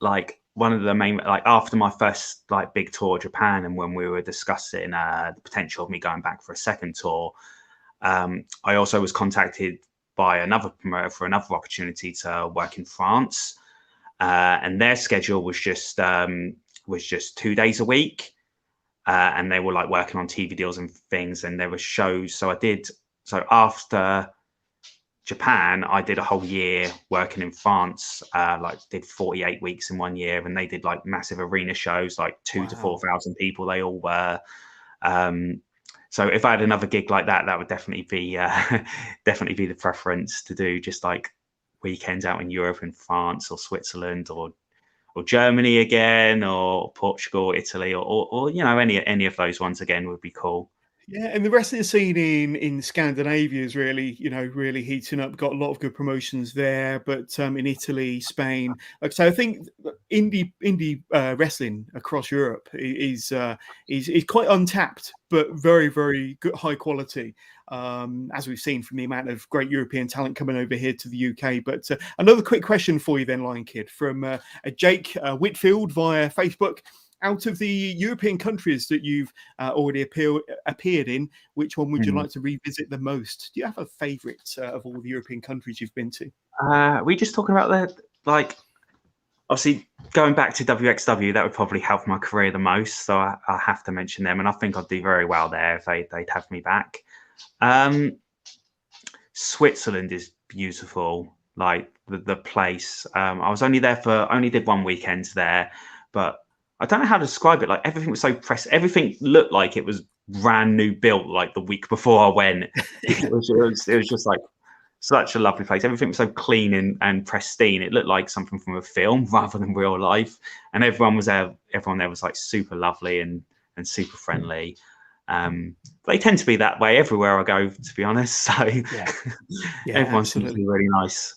Speaker 2: like one of the main, like after my first like big tour of Japan, and when we were discussing the potential of me going back for a second tour, I also was contacted by another promoter for another opportunity to work in France, and their schedule was just 2 days a week, and they were like working on TV deals and things, and there were shows. So after Japan, I did a whole year working in France, like did 48 weeks in 1 year, and they did like massive arena shows, like 2,000 to 4,000 people they all were. So if I had another gig like that, that would definitely be the preference, to do just like weekends out in Europe, in France or Switzerland or Germany again, or Portugal, Italy, or you know, any of those ones again would be cool.
Speaker 1: Yeah, and the wrestling scene in Scandinavia is really, you know, really heating up. Got a lot of good promotions there, but in Italy, Spain, like so, I think indie wrestling across Europe is quite untapped, but very very good, high quality. As we've seen from the amount of great European talent coming over here to the UK. But another quick question for you, then, Lion Kid, from a Jake Whitfield via Facebook. Out of the European countries that you've already appeared in, which one would you like to revisit the most? Do you have a favourite of all the European countries you've been to?
Speaker 2: We just talking about the, like, obviously going back to wXw, that would probably help my career the most. So I have to mention them, and I think I'd do very well there if they'd have me back. Switzerland is beautiful, like the place. I was only did 1 weekend there, but I don't know how to describe it. Like everything was so everything looked like it was brand new built like the week before I went. It was just like such a lovely place. Everything was so clean and pristine. It looked like something from a film rather than real life. And everyone there was like super lovely and super friendly. They tend to be that way everywhere I go, to be honest. So
Speaker 1: Yeah,
Speaker 2: everyone seems to be really nice.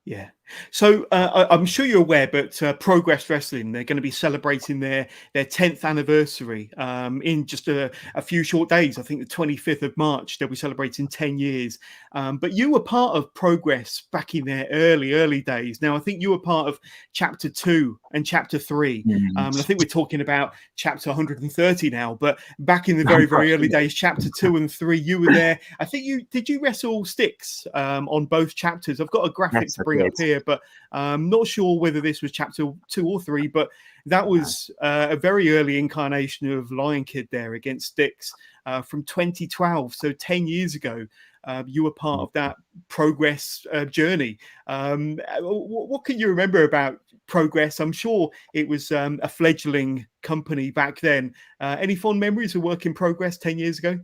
Speaker 1: Yeah. So I'm sure you're aware, but Progress Wrestling, they're going to be celebrating their 10th anniversary in just a few short days. I think the 25th of March, they'll be celebrating 10 years. But you were part of Progress back in their early days. Now, I think you were part of Chapter 2 and Chapter 3. And I think we're talking about Chapter 130 now. But back in the very early days, Chapter 2 and 3, you were there. I think did you wrestle Styx on both chapters? I've got a graphic to bring up here, but I'm not sure whether this was Chapter 2 or 3, but that was a very early incarnation of Lion Kid there against Styx from 2012. So 10 years ago, you were part of that Progress journey. What can you remember about Progress? I'm sure it was a fledgling company back then. Any fond memories of working Progress 10 years ago?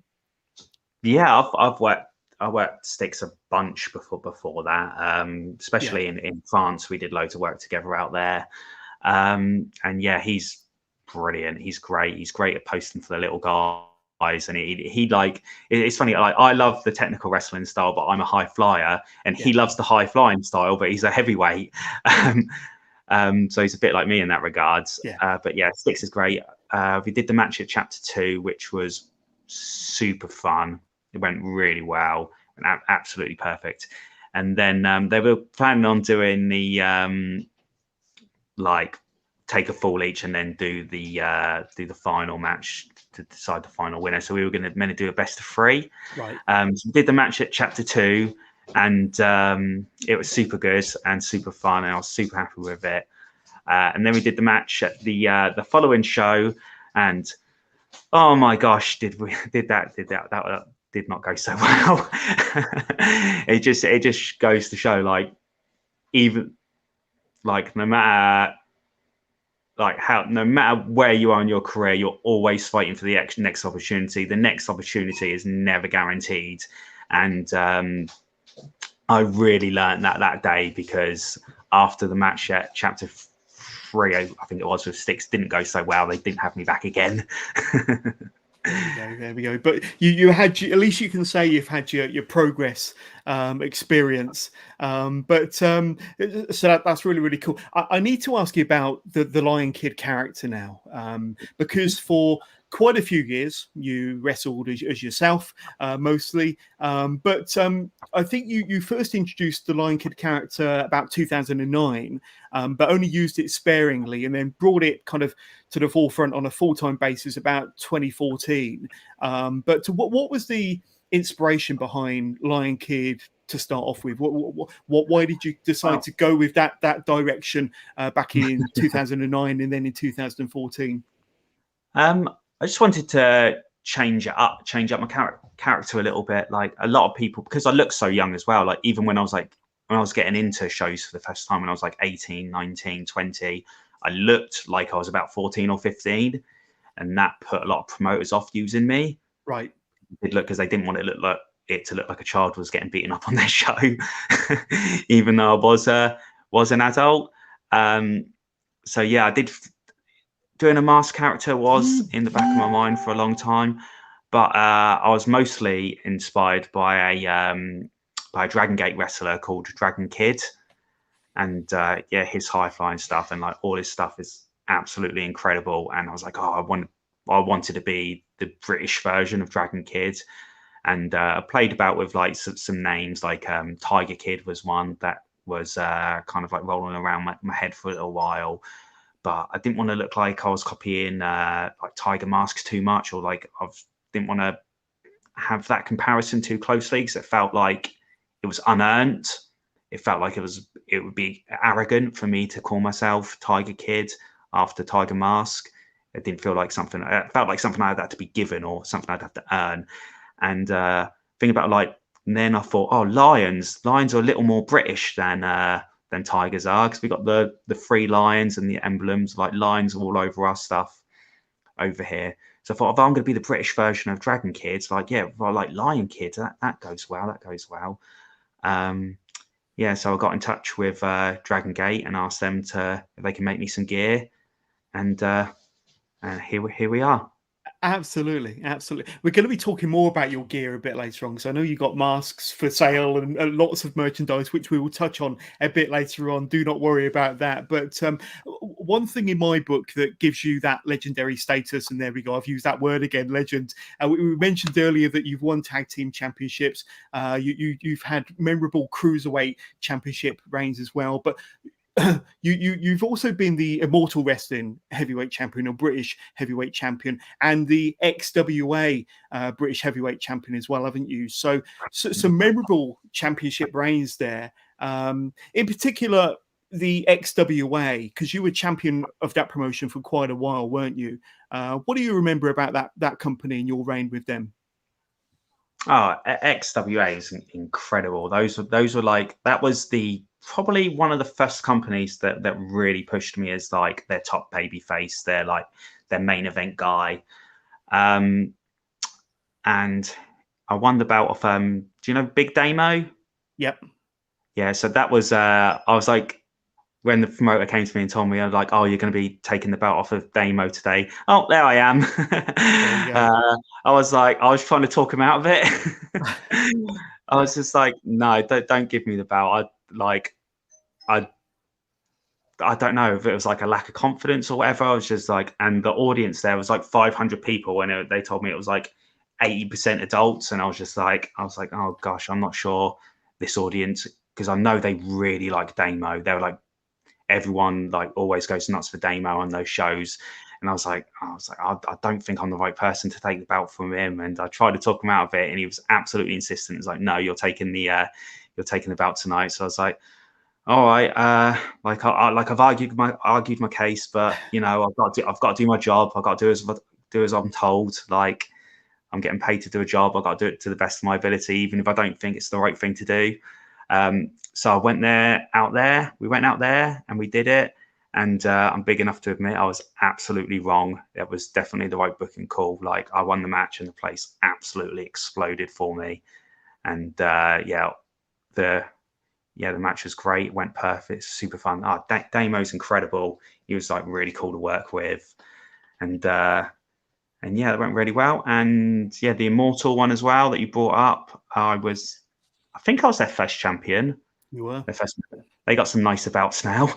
Speaker 2: Yeah, I worked Styx a bunch before that, especially in France. We did loads of work together out there. And yeah, he's brilliant. He's great. He's great at posting for the little guys. And he like, it's funny, like I love the technical wrestling style, but I'm a high flyer, and he loves the high flying style, but he's a heavyweight. So he's a bit like me in that regards. But yeah, Styx is great. We did the match at Chapter 2, which was super fun. It went really well and absolutely perfect. And then they were planning on doing the like take a fall each and then do the final match to decide the final winner. So we were meant to do a best of 3.
Speaker 1: Right.
Speaker 2: So we did the match at Chapter 2, and it was super good and super fun, and I was super happy with it. And then we did the match at the following show, and oh my gosh, did that did not go so well. it just goes to show, like, even like no matter where you are in your career, you're always fighting for the next opportunity. The next opportunity is never guaranteed. And I really learned that day, because after the match at Chapter 3, I think it was, with Styx, didn't go so well. They didn't have me back again.
Speaker 1: There we go. But you had, at least you can say you've had your Progress experience. So that's really cool. I need to ask you about the Lion Kid character now, because for quite a few years you wrestled as yourself, mostly, but I think you first introduced the Lion Kid character about 2009, but only used it sparingly, and then brought it kind of to the forefront on a full-time basis about 2014. But what was the inspiration behind Lion Kid to start off with? Why did you decide to go with that direction back in 2009 and then in 2014?
Speaker 2: I just wanted to change up my character a little bit. Like, a lot of people, because I look so young as well, like even when I was getting into shows for the first time when I was like 18, 19, 20, I looked like I was about 14 or 15, and that put a lot of promoters off using me.
Speaker 1: Right.
Speaker 2: Because they didn't want it to look like a child was getting beaten up on their show, even though I was an adult. So yeah, I did. Doing a masked character was in the back of my mind for a long time, but I was mostly inspired by a Dragon Gate wrestler called Dragon Kid, and his high flying stuff and like all his stuff is absolutely incredible. And I was like, I wanted to be the British version of Dragon Kid, and I played about with like some names, like Tiger Kid was one that was kind of like rolling around my head for a little while. But I didn't want to look like I was copying like Tiger Masks too much, or like didn't want to have that comparison too closely, because it felt like it was unearned. It felt like it would be arrogant for me to call myself Tiger Kid after Tiger Mask. It didn't feel like something. It felt like something I'd have to be given, or something I'd have to earn. And think about like, and then I thought, lions are a little more British than tigers are, because we got the 3 lions and the emblems, like lions all over our stuff over here. So I thought, if I'm going to be the British version of Dragon Kids, like, like Lion Kid, that goes well. So I got in touch with Dragon Gate and asked them if they can make me some gear, and here we are.
Speaker 1: Absolutely, absolutely. We're going to be talking more about your gear a bit later on, because I know you got masks for sale and lots of merchandise, which we will touch on a bit later on. Do not worry about that. But one thing in my book that gives you that legendary status, and there we go, I've used that word again, legend. We mentioned earlier that you've won tag team championships. You've had memorable cruiserweight championship reigns as well, but you've also been the Immortal Wrestling heavyweight champion, or British heavyweight champion, and the XWA British heavyweight champion as well, haven't you? So some memorable championship reigns there. In particular, the XWA, because you were champion of that promotion for quite a while, weren't you? What do you remember about that company and your reign with them?
Speaker 2: Oh, XWA is incredible. Those were like, that was probably one of the first companies that really pushed me as like their top baby face, their main event guy. And I won the belt of do you know Big Damo?
Speaker 1: Yep.
Speaker 2: Yeah, so that was I was like, when the promoter came to me and told me, I was like, oh, you're going to be taking the belt off of Damo today. Oh, there I am. I was like, I was trying to talk him out of it. I was just like, no, don't give me the belt. I don't know if it was like a lack of confidence or whatever. I was just like, and the audience there was like 500 people, and they told me it was like 80% adults. And I was like, oh gosh, I'm not sure this audience, because I know they really like Damo. They were like, everyone like always goes nuts for Damo on those shows. And I was like, I don't think I'm the right person to take the belt from him. And I tried to talk him out of it, and he was absolutely insistent. It's like, no, you're taking the belt tonight. So I was like, all right, I've argued my case, but you know, I've got to do my job. I've got to do as I'm told. Like, I'm getting paid to do a job. I've got to do it to the best of my ability, even if I don't think it's the right thing to do. So I went out there, and we did it. And I'm big enough to admit I was absolutely wrong. It was definitely the right booking call. Like, I won the match, and the place absolutely exploded for me. And the match was great. It went perfect. Super fun. Damo's incredible. He was like really cool to work with. And yeah, it went really well. And yeah, the Immortal one as well that you brought up, I think I was their first champion.
Speaker 1: You were.
Speaker 2: They got some nicer belts now.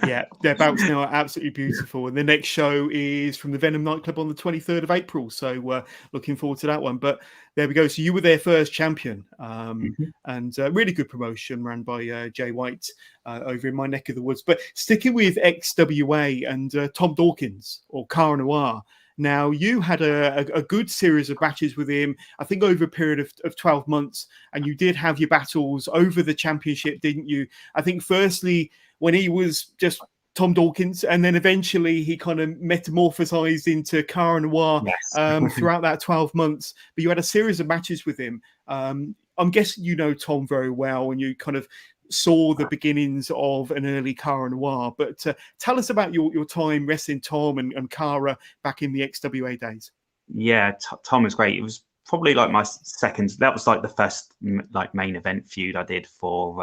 Speaker 1: Yeah, their belts now are absolutely beautiful. And the next show is from the Venom nightclub on the 23rd of April. So looking forward to that one. But there we go. So you were their first champion, and really good promotion ran by Jay White over in my neck of the woods. But sticking with XWA and Tom Dawkins, or Cara Noir. Now, you had a good series of matches with him, I think over a period of 12 months, and you did have your battles over the championship, didn't you? I think firstly, when he was just Tom Dawkins, and then eventually he kind of metamorphosized into Cara Noir. Yes. Throughout that 12 months. But you had a series of matches with him. I'm guessing you know Tom very well, and you kind of saw the beginnings of an early Cara Noir. But tell us about your time wrestling Tom and Cara back in the XWA days.
Speaker 2: Yeah, Tom was great. It was probably like my second. That was like the first like main event feud I did for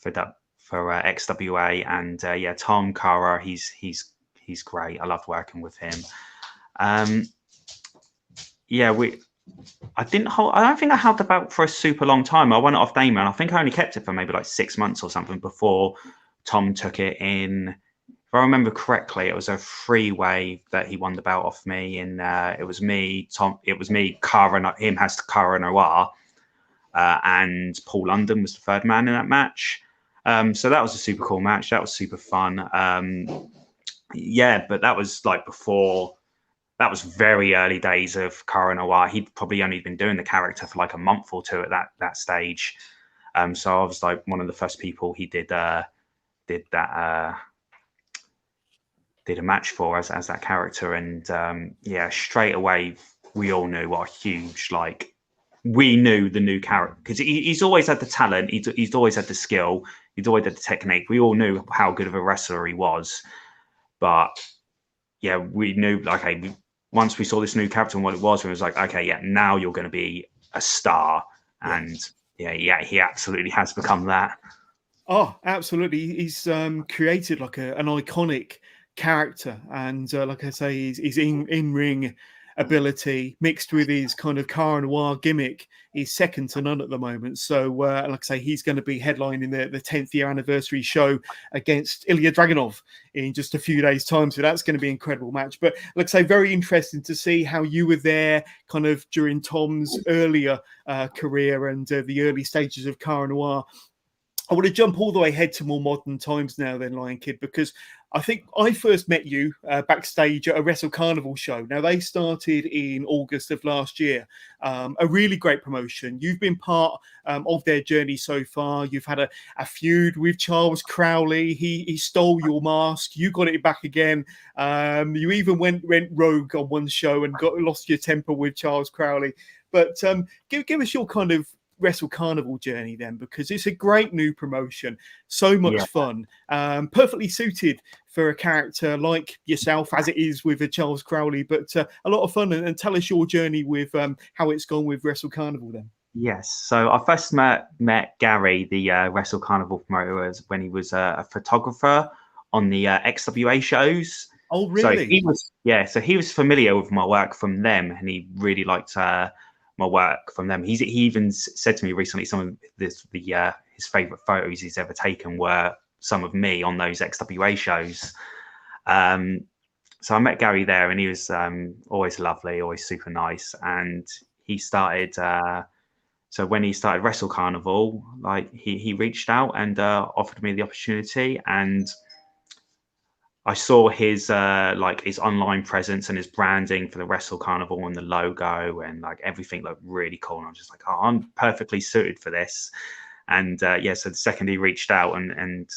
Speaker 2: XWA. And yeah, Tom, Cara, he's great. I loved working with him. Yeah, I don't think I held the belt for a super long time. I went off Damo, and I think I only kept it for maybe like 6 months or something before Tom took it in. If I remember correctly, it was a three-way that he won the belt off me, and it was me, Cara, him has Cara Noir, and Paul London was the third man in that match. So that was a super cool match. That was super fun. Yeah, but that was like before. That was very early days of Cara Noir. He'd probably only been doing the character for like a month or two at that stage. So I was like one of the first people he did a match for as that character. And yeah, straight away we all knew what a huge, like, we knew the new character, because he's always had the talent. He's always had the skill. He's always had the technique. We all knew how good of a wrestler he was. But yeah, we knew, okay, once we saw this new character and what it was, we was like, okay, yeah, now you're going to be a star. And yeah, he absolutely has become that.
Speaker 1: Oh, absolutely. He's created like an iconic character, and like I say, his in-ring ability mixed with his kind of Cara Noir gimmick is second to none at the moment. So like I say, he's going to be headlining the 10th year anniversary show against Ilya Dragunov in just a few days' time. So that's going to be an incredible match. But like I say, very interesting to see how you were there kind of during Tom's earlier career and the early stages of Cara Noir. I want to jump all the way ahead to more modern times now then, Lion Kid, because I think I first met you backstage at a Wrestle Carnival show. Now, they started in August of last year. A really great promotion. You've been part of their journey so far. You've had a feud with Charles Crowley. He stole your mask. You got it back again. You even went rogue on one show and lost your temper with Charles Crowley. But give us your kind of Wrestle Carnival journey then, because it's a great new promotion, so much fun, perfectly suited for a character like yourself, as it is with Charles Crowley, but a lot of fun. And tell us your journey with how it's gone with Wrestle Carnival then.
Speaker 2: Yes, so I first met Gary, the Wrestle Carnival promoter, when he was a photographer on the XWA shows.
Speaker 1: Oh, really?
Speaker 2: So he was familiar with my work from them, and he really liked my work from them. He even said to me recently some of his favorite photos he's ever taken were some of me on those XWA shows. So I met Gary there, and he was always lovely, always super nice. And he started, so when he started Wrestle Carnival, like he reached out and offered me the opportunity, and I saw his his online presence and his branding for the Wrestle Carnival and the logo and like everything looked really cool. And I was just like, oh, I'm perfectly suited for this. And so the second he reached out and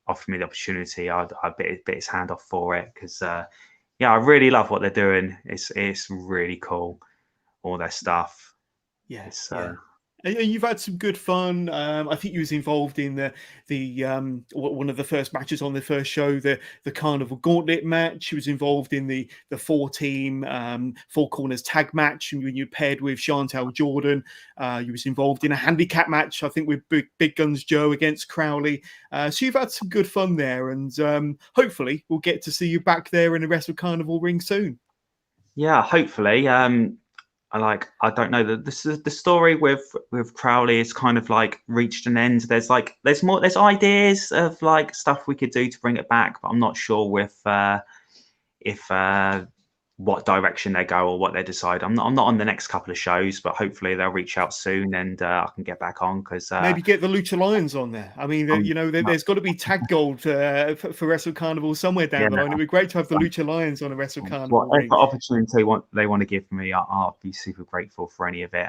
Speaker 2: offered me the opportunity, I bit his hand off for it, because I really love what they're doing. It's really cool, all their stuff.
Speaker 1: Yes. And you've had some good fun. I think you was involved in the one of the first matches on the first show, the Carnival Gauntlet match. You was involved in the 4-team Four Corners tag match, and when you paired with Chantel Jordan. You was involved in a handicap match, I think, with Big Guns Joe against Crowley. So you've had some good fun there, and hopefully we'll get to see you back there in the Wrestle Carnival ring soon.
Speaker 2: Yeah, hopefully. I don't know, the story with Crowley is kind of like reached an end. There's ideas of like stuff we could do to bring it back, but I'm not sure if what direction they go or what they decide. I'm not on the next couple of shows, but hopefully they'll reach out soon and I can get back on, because
Speaker 1: maybe get the Lucha Lions on there. I mean, there's got to be tag gold for Wrestle Carnival somewhere down the line. It'd be great to have the Lucha Lions on a Wrestle Carnival.
Speaker 2: Whatever opportunity they want to give me, I'll be super grateful for any of it.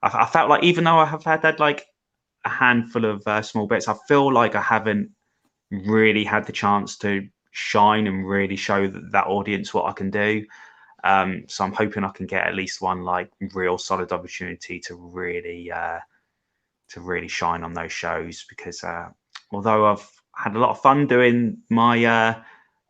Speaker 2: I felt like, even though I have had like a handful of small bits, I feel like I haven't really had the chance to shine and really show that audience what I can do. So I'm hoping I can get at least one like real solid opportunity to really shine on those shows, because although I've had a lot of fun doing my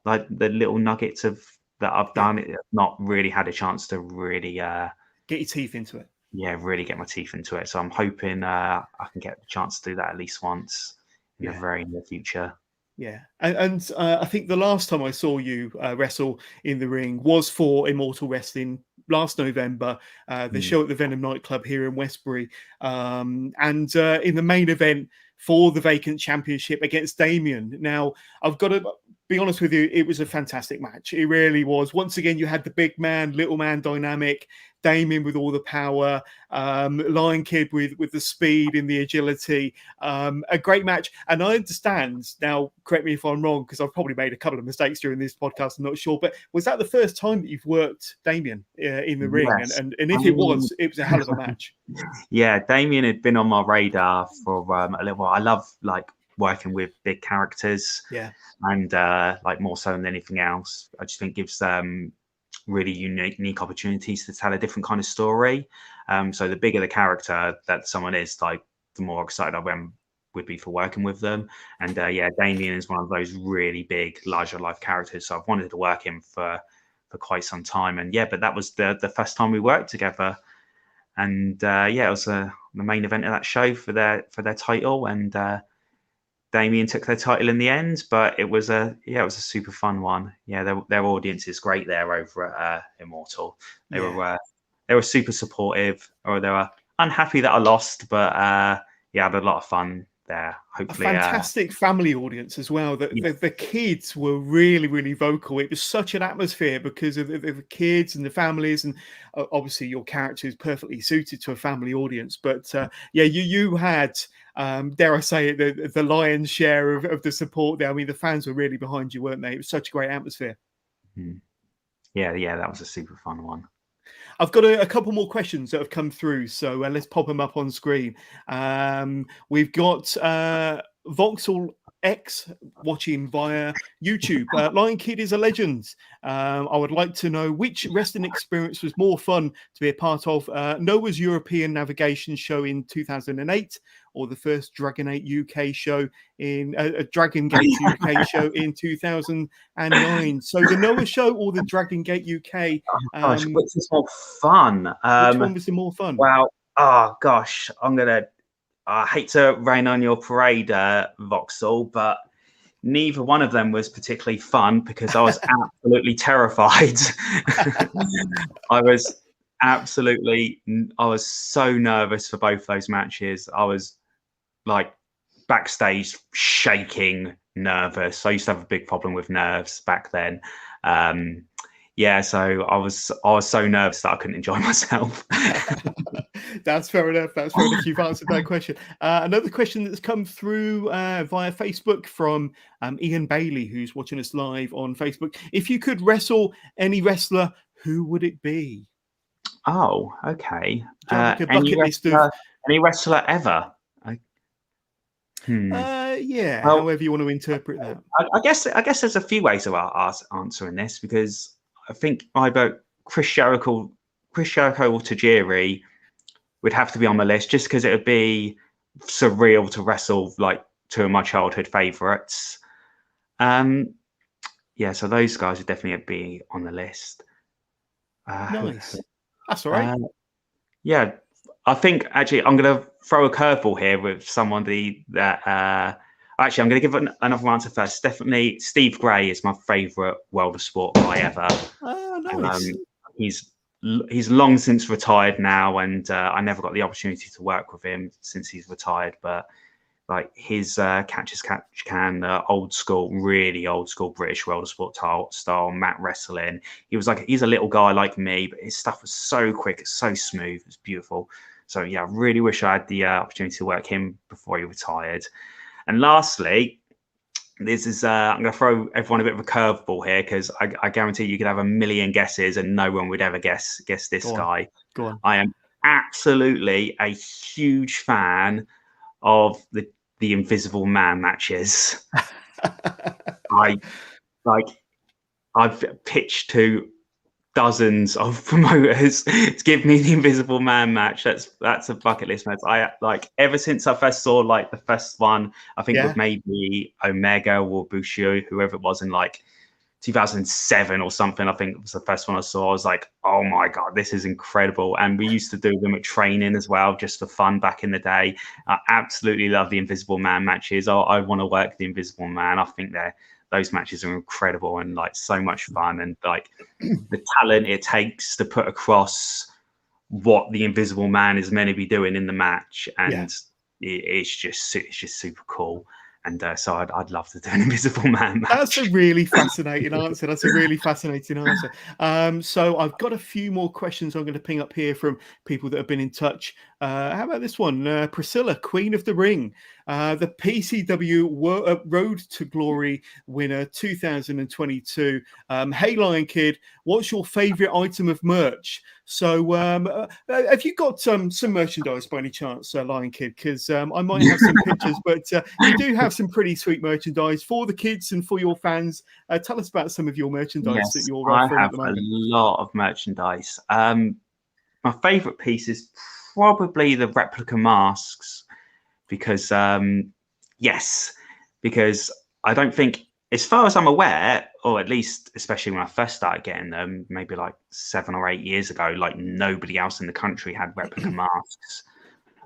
Speaker 2: like the little nuggets of that I've done, I've not really had a chance to really get
Speaker 1: your teeth into it.
Speaker 2: Yeah, really get my teeth into it. So I'm hoping I can get the chance to do that at least once in the very near future.
Speaker 1: Yeah, and I think the last time I saw you wrestle in the ring was for Immortal Wrestling last November, the show at the Venom nightclub here in Westbury, and in the main event for the vacant championship against Damien. Now, I've got to be honest with you, it was a fantastic match. It really was. Once again, you had the big man, little man dynamic, Damien with all the power, Lion Kid with the speed and the agility. A great match. And I understand, now correct me if I'm wrong, because I've probably made a couple of mistakes during this podcast, I'm not sure, but was that the first time that you've worked Damien in the ring?
Speaker 2: Yes.
Speaker 1: And if it was a hell of a match.
Speaker 2: Yeah, Damien had been on my radar for a little while. I love like working with big characters, and like more so than anything else, I just think gives really unique opportunities to tell a different kind of story. So the bigger the character that someone is, like the more excited I would be for working with them. And Damien is one of those really big, larger life characters. So I've wanted to work him for quite some time. And but that was the first time we worked together. And it was the main event of that show for their title. And Damien took their title in the end, but it was a super fun one. Yeah, their audience is great there over at Immortal. They were super supportive, or they were unhappy that I lost, but I had a lot of fun there. Hopefully,
Speaker 1: a fantastic family audience as well. The kids were really, really vocal. It was such an atmosphere because of the kids and the families, and obviously your character is perfectly suited to a family audience. But you had, dare I say it, the lion's share of the support there. I mean, the fans were really behind you, weren't they? It was such a great atmosphere.
Speaker 2: Yeah, that was a super fun one.
Speaker 1: I've got a couple more questions that have come through, so let's pop them up on screen. We've got Voxel X watching via YouTube. Lion Kid is a legend. I would like to know which wrestling experience was more fun to be a part of. Noah's European Navigation show in 2008, or the first Dragon 8 UK show in Dragon Gate UK show in 2009. So the Noah show or the Dragon Gate UK?
Speaker 2: Which is more fun?
Speaker 1: Which one was the more fun?
Speaker 2: Well, gosh, I hate to rain on your parade, Voxel, but neither one of them was particularly fun because I was absolutely terrified. I was so nervous for both those matches. I was like backstage shaking, nervous. I used to have a big problem with nerves back then. So I was so nervous that I couldn't enjoy myself.
Speaker 1: That's fair enough. You've answered that question. Another question that's come through via Facebook from Ian Bailey, who's watching us live on Facebook. If you could wrestle any wrestler, who would it be?
Speaker 2: Oh, okay.
Speaker 1: Any
Speaker 2: wrestler ever?
Speaker 1: However you want to interpret that.
Speaker 2: I guess there's a few ways of answering this, because I think either Chris Jericho or Tajiri would have to be on the list, just because it would be surreal to wrestle like two of my childhood favorites. So those guys would definitely be on the list.
Speaker 1: Nice. That's all right.
Speaker 2: I think actually I'm going to throw a curveball here with someone that actually I'm going to give another answer first. Definitely Steve Gray is my favorite World of Sport guy ever.
Speaker 1: Oh, nice.
Speaker 2: He's long since retired now, and I never got the opportunity to work with him since he's retired. But like his Catch as Catch Can, really old school British World of Sport style mat wrestling. He's a little guy like me, but his stuff was so quick, it's so smooth, it's beautiful. So yeah, I really wish I had the opportunity to work him before he retired. And lastly, this is I'm going to throw everyone a bit of a curveball here, because I guarantee you could have a million guesses and no one would ever guess this guy.
Speaker 1: Go on.
Speaker 2: I am absolutely a huge fan of the Invisible Man matches. I've pitched to dozens of promoters to give me the Invisible Man match. That's a bucket list match. I ever since I first saw the first one, I think with maybe Omega or Bushido, whoever it was, in 2007 or something. I think it was the first one I saw. I was like, oh my God, this is incredible. And we used to do them at training as well, just for fun back in the day. I absolutely love the Invisible Man matches. I want to work the Invisible Man. I think those matches are incredible and so much fun, and the talent it takes to put across what the Invisible Man is meant to be doing in the match, and it's just super cool. And so I'd love to do an Invisible Man match.
Speaker 1: That's a really fascinating answer. So I've got a few more questions I'm going to ping up here from people that have been in touch. How about this one? Priscilla, Queen of the Ring, the PCW Road to Glory winner 2022. Hey, Lion Kid, what's your favorite item of merch? So have you got some merchandise by any chance, Lion Kid? Because I might have some pictures, but you do have some pretty sweet merchandise for the kids and for your fans. Tell us about some of your merchandise that you're offering at the moment.
Speaker 2: I have a lot of merchandise. My favorite piece is probably the replica masks, because because I don't think, as far as I'm aware, or at least especially when I first started getting them, maybe 7 or 8 years ago, nobody else in the country had replica masks.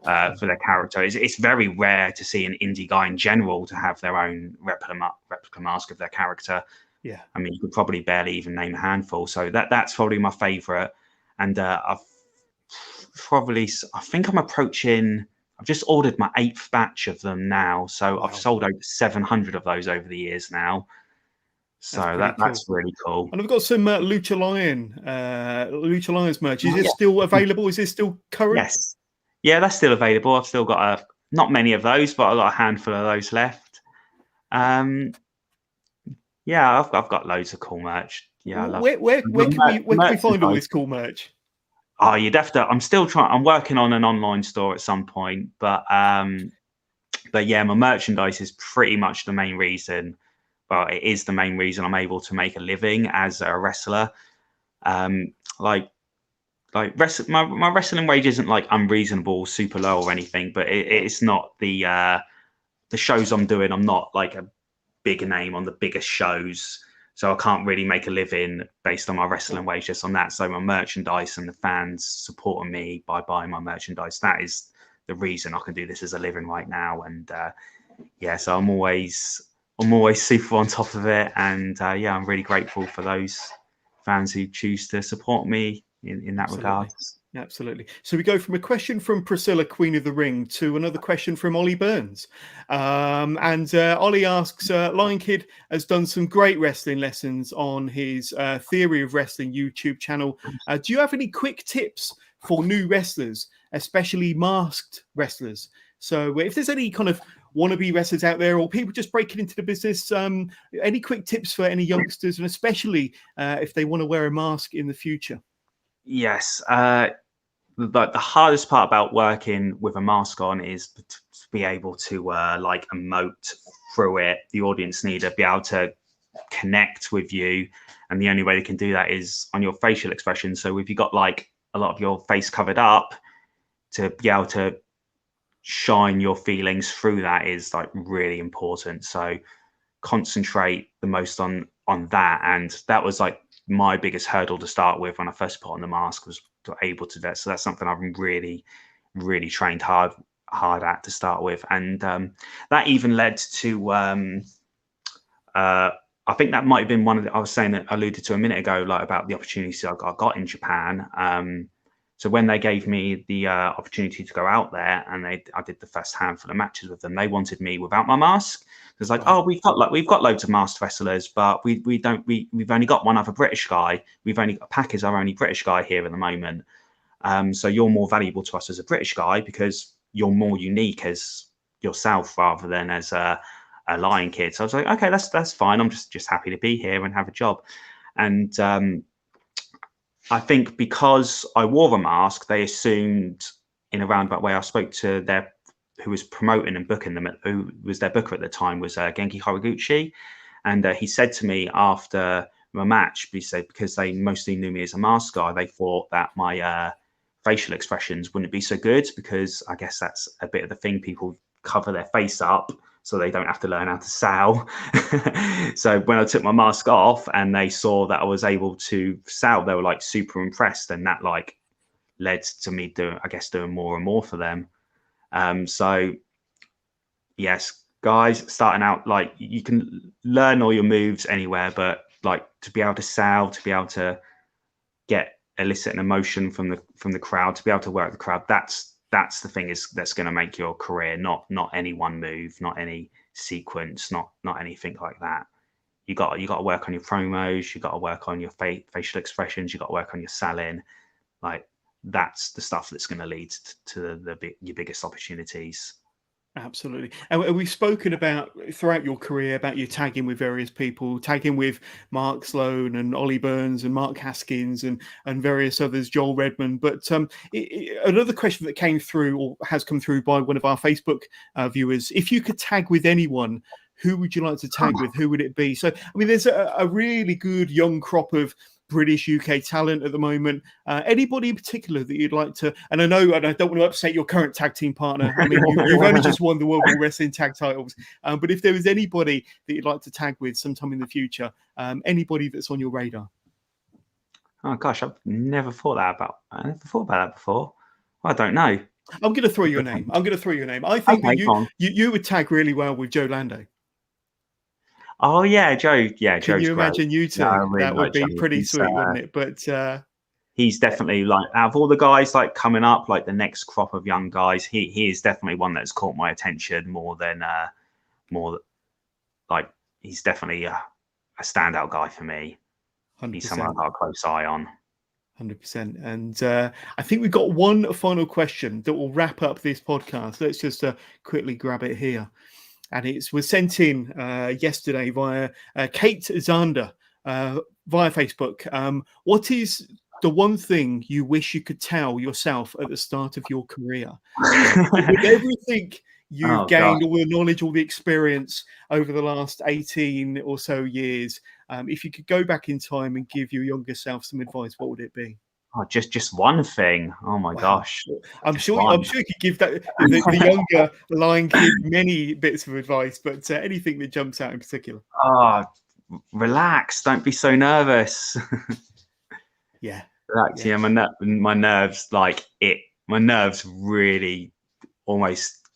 Speaker 2: for their character. It's very rare to see an indie guy in general to have their own replica mask of their character.
Speaker 1: Yeah,
Speaker 2: I mean, you could probably barely even name a handful. So that's probably my favorite. And I think I'm approaching. I've just ordered my 8th batch of them now, so
Speaker 1: wow.
Speaker 2: I've sold over 700 of those over the years now. So that's really cool.
Speaker 1: And I've got some Lucha Lions merch. Is it still available? Is this still current?
Speaker 2: Yes. Yeah, that's still available. I've still got not many of those, but I've got a handful of those left. Yeah, I've got loads of cool merch. Yeah, I love
Speaker 1: where can we find all this cool merch?
Speaker 2: Oh, you'd have to. I'm working on an online store at some point, but yeah, my merchandise is pretty much the main reason. Well, it is the main reason I'm able to make a living as a wrestler. My wrestling wage isn't like unreasonable, super low or anything, but it's not the shows I'm doing. I'm not like a big name on the biggest shows, so I can't really make a living based on my wrestling wage just on that. So my merchandise and the fans supporting me by buying my merchandise, that is the reason I can do this as a living right now. And yeah, so I'm always super on top of it, and yeah, I'm really grateful for those fans who choose to support me in that regard.
Speaker 1: Absolutely. So we go from a question from Priscilla, Queen of the Ring, to another question from Ollie Burns. And Ollie asks, Lion Kid has done some great wrestling lessons on his Theory of Wrestling YouTube channel. Do you have any quick tips for new wrestlers, especially masked wrestlers? So if there's any kind of wannabe wrestlers out there or people just breaking into the business, any quick tips for any youngsters, and especially if they want to wear a mask in the future?
Speaker 2: Yes. The hardest part about working with a mask on is to be able to like emote through it. The audience need to be able to connect with you, and the only way they can do that is on your facial expression. So if you got like a lot of your face covered up, to be able to shine your feelings through that is like really important. So concentrate the most on that, and that was like my biggest hurdle to start with when I first put on the mask, was able to do that. So that's something I've really trained hard at to start with, and that even led to I think that might have been one of the, I was saying that I alluded to a minute ago, like about the opportunities I got in Japan. So when they gave me the opportunity to go out there, and I did the first handful of matches with them, they wanted me without my mask. It's like, oh, we've got loads of masked wrestlers, but we've only got one other British guy. Pac is our only British guy here at the moment. So you're more valuable to us as a British guy because you're more unique as yourself rather than as a Lion Kid. So I was like, okay, that's fine. I'm just happy to be here and have a job. And I think because I wore a mask, they assumed in a roundabout way. I spoke to who was promoting and booking them, who was their booker at the time, was Genki Horiguchi. And he said to me after my match, he said, because they mostly knew me as a mask guy, they thought that my facial expressions wouldn't be so good, because I guess that's a bit of the thing. People cover their face up so they don't have to learn how to sell. So when I took my mask off and they saw that I was able to sell, they were like super impressed, and that like led to me doing more and more for them. So yes, guys, starting out, like, you can learn all your moves anywhere, but like to be able to sell, to be able to elicit an emotion from the crowd, to be able to work the crowd, that's the thing that's going to make your career, not any one move, not any sequence, not anything like that. You got to work on your promos, you got to work on your facial expressions, you got to work on your selling. Like, that's the stuff that's going to lead to your biggest opportunities.
Speaker 1: Absolutely. And we've spoken about throughout your career about you tagging with various people, tagging with Mark Sloan and Ollie Burns and Mark Haskins and various others, Joel Redman. But another question that came through, or has come through, by one of our Facebook viewers: if you could tag with anyone, who would you like to tag with? Who would it be? So, I mean, there's a really good young crop of British UK talent at the moment. Anybody in particular that you'd like to? And I don't want to upset your current tag team partner. I mean, you've only just won the World War Wrestling tag titles. But if there was anybody that you'd like to tag with sometime in the future, anybody that's on your radar?
Speaker 2: Oh gosh, I've never thought about that before. I don't know.
Speaker 1: I'm going to throw you a name. I think
Speaker 2: Okay,
Speaker 1: that
Speaker 2: go on.
Speaker 1: you would tag really well with Joe Lando.
Speaker 2: Oh yeah, Joe. Yeah,
Speaker 1: Can
Speaker 2: Joe's
Speaker 1: you
Speaker 2: great.
Speaker 1: imagine you two?
Speaker 2: Yeah, I really
Speaker 1: That would
Speaker 2: like Joe.
Speaker 1: be pretty sweet, wouldn't it? But
Speaker 2: He's definitely like out of all the guys like coming up, like the next crop of young guys, he is definitely one that's caught my attention more like he's definitely a standout guy for me. He's someone I've
Speaker 1: 100%.
Speaker 2: got a close eye on.
Speaker 1: 100%. And I think we've got one final question that will wrap up this podcast. Let's just quickly grab it here. And it was sent in yesterday via Kate Zander via Facebook. What is the one thing you wish you could tell yourself at the start of your career? With everything you've gained, all the knowledge, all the experience over the last 18 or so years, if you could go back in time and give your younger self some advice, what would it be?
Speaker 2: Oh, just one thing. Oh my gosh.
Speaker 1: I'm sure you could give that the younger Lion Kid many bits of advice, but anything that jumps out in particular.
Speaker 2: Oh, relax. Don't be so nervous.
Speaker 1: Yeah.
Speaker 2: Relax. Yeah, my nerves my nerves really almost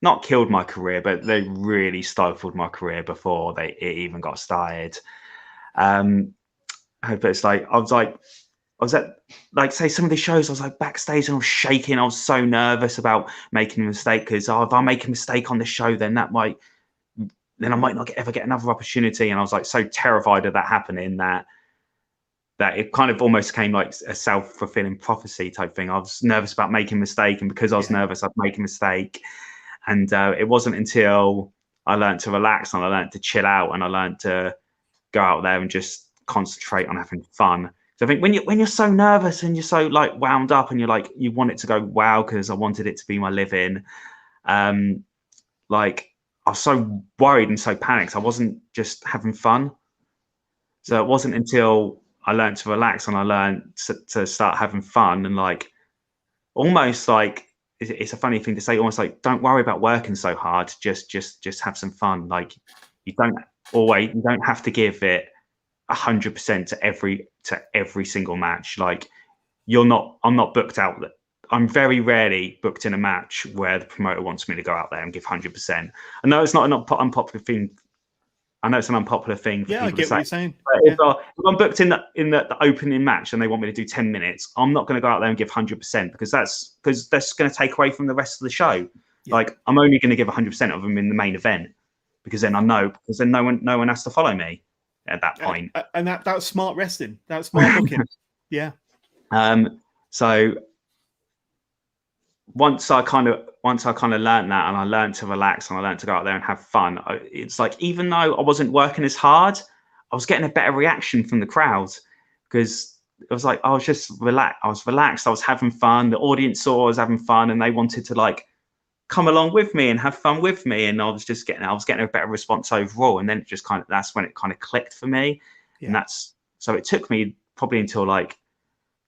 Speaker 2: not killed my career, but they really stifled my career before it even got started. But it's like I was at like say some of the shows, I was like backstage and I was shaking. I was so nervous about making a mistake because if I make a mistake on the show, then I might not ever get another opportunity. And I was like so terrified of that happening that it kind of almost came like a self-fulfilling prophecy type thing. I was nervous about making a mistake, and because I was nervous, I'd make a mistake. And it wasn't until I learned to relax and I learned to chill out and I learned to go out there and just concentrate on having fun. So I think when you're so nervous and you're so like wound up and you're like you want it to go wow because I wanted it to be my living, like I was so worried and so panicked. I wasn't just having fun. So it wasn't until I learned to relax and I learned to start having fun and like almost like it's a funny thing to say, almost like don't worry about working so hard. Just have some fun. Like you don't have to give it 100% to every single match. Like I'm not booked out. I'm very rarely booked in a match where the promoter wants me to go out there and give 100%. I know it's not an unpopular thing. I know it's an unpopular thing for people to say.
Speaker 1: What you're saying.
Speaker 2: If I'm booked in the opening match and they want me to do 10 minutes, I'm not going to go out there and give 100% because that's going to take away from the rest of the show. Yeah. Like I'm only going to give 100% of them in the main event because then no one has to follow me at that point.
Speaker 1: And that's smart wrestling. That's smart booking. Yeah.
Speaker 2: So once I kind of learned that and I learned to relax and I learned to go out there and have fun, it's like even though I wasn't working as hard, I was getting a better reaction from the crowd because it was like I was just relaxed. I was relaxed. I was having fun. The audience saw I was having fun and they wanted to like come along with me and have fun with me. And I was getting a better response overall. And then that's when it kind of clicked for me. Yeah. And so it took me probably until like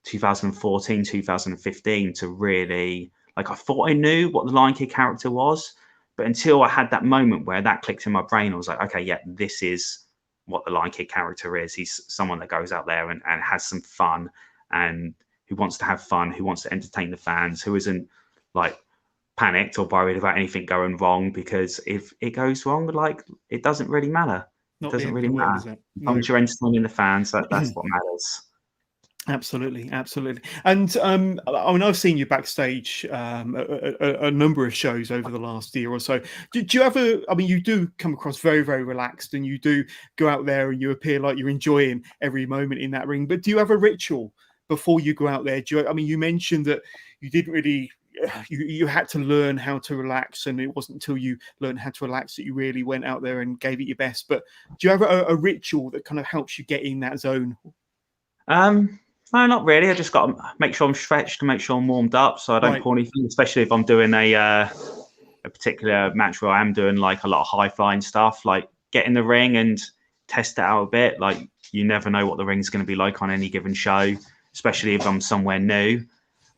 Speaker 2: 2014, 2015 to really, like I thought I knew what the Lion Kid character was, but until I had that moment where that clicked in my brain, I was like, okay, yeah, this is what the Lion Kid character is. He's someone that goes out there and has some fun and who wants to have fun, who wants to entertain the fans, who isn't like panicked or worried about anything going wrong, because if it goes wrong, like it doesn't really matter. It doesn't really matter. As long as you're entertaining the fans, that's what matters.
Speaker 1: Absolutely. And I mean, I've seen you backstage a number of shows over the last year or so. Do you ever? I mean, you do come across very, very relaxed, and you do go out there and you appear like you're enjoying every moment in that ring. But do you have a ritual before you go out there? I mean, you mentioned that you didn't really. You had to learn how to relax, and it wasn't until you learned how to relax that you really went out there and gave it your best. But do you have a ritual that kind of helps you get in that zone?
Speaker 2: No, not really. I just got to make sure I'm stretched and make sure I'm warmed up so I don't pull anything, especially if I'm doing a particular match where I am doing like a lot of high flying stuff, like get in the ring and test it out a bit. Like you never know what the ring's going to be like on any given show, especially if I'm somewhere new.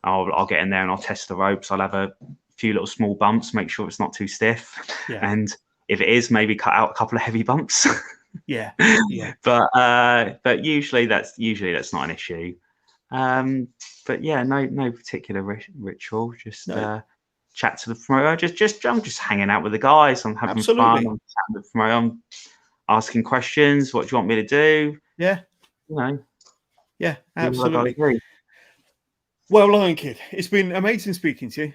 Speaker 2: I'll get in there and I'll test the ropes. I'll have a few little small bumps, make sure it's not too stiff. Yeah. And if it is, maybe cut out a couple of heavy bumps.
Speaker 1: Yeah.
Speaker 2: But usually that's not an issue. But yeah, no particular ritual. Just chat to the promoter. I'm just hanging out with the guys. I'm having fun. I'm chatting with the promoter. I'm asking questions. What do you want me to do?
Speaker 1: Yeah.
Speaker 2: You know.
Speaker 1: Yeah, absolutely. Well, Lion Kid, it's been amazing speaking to you,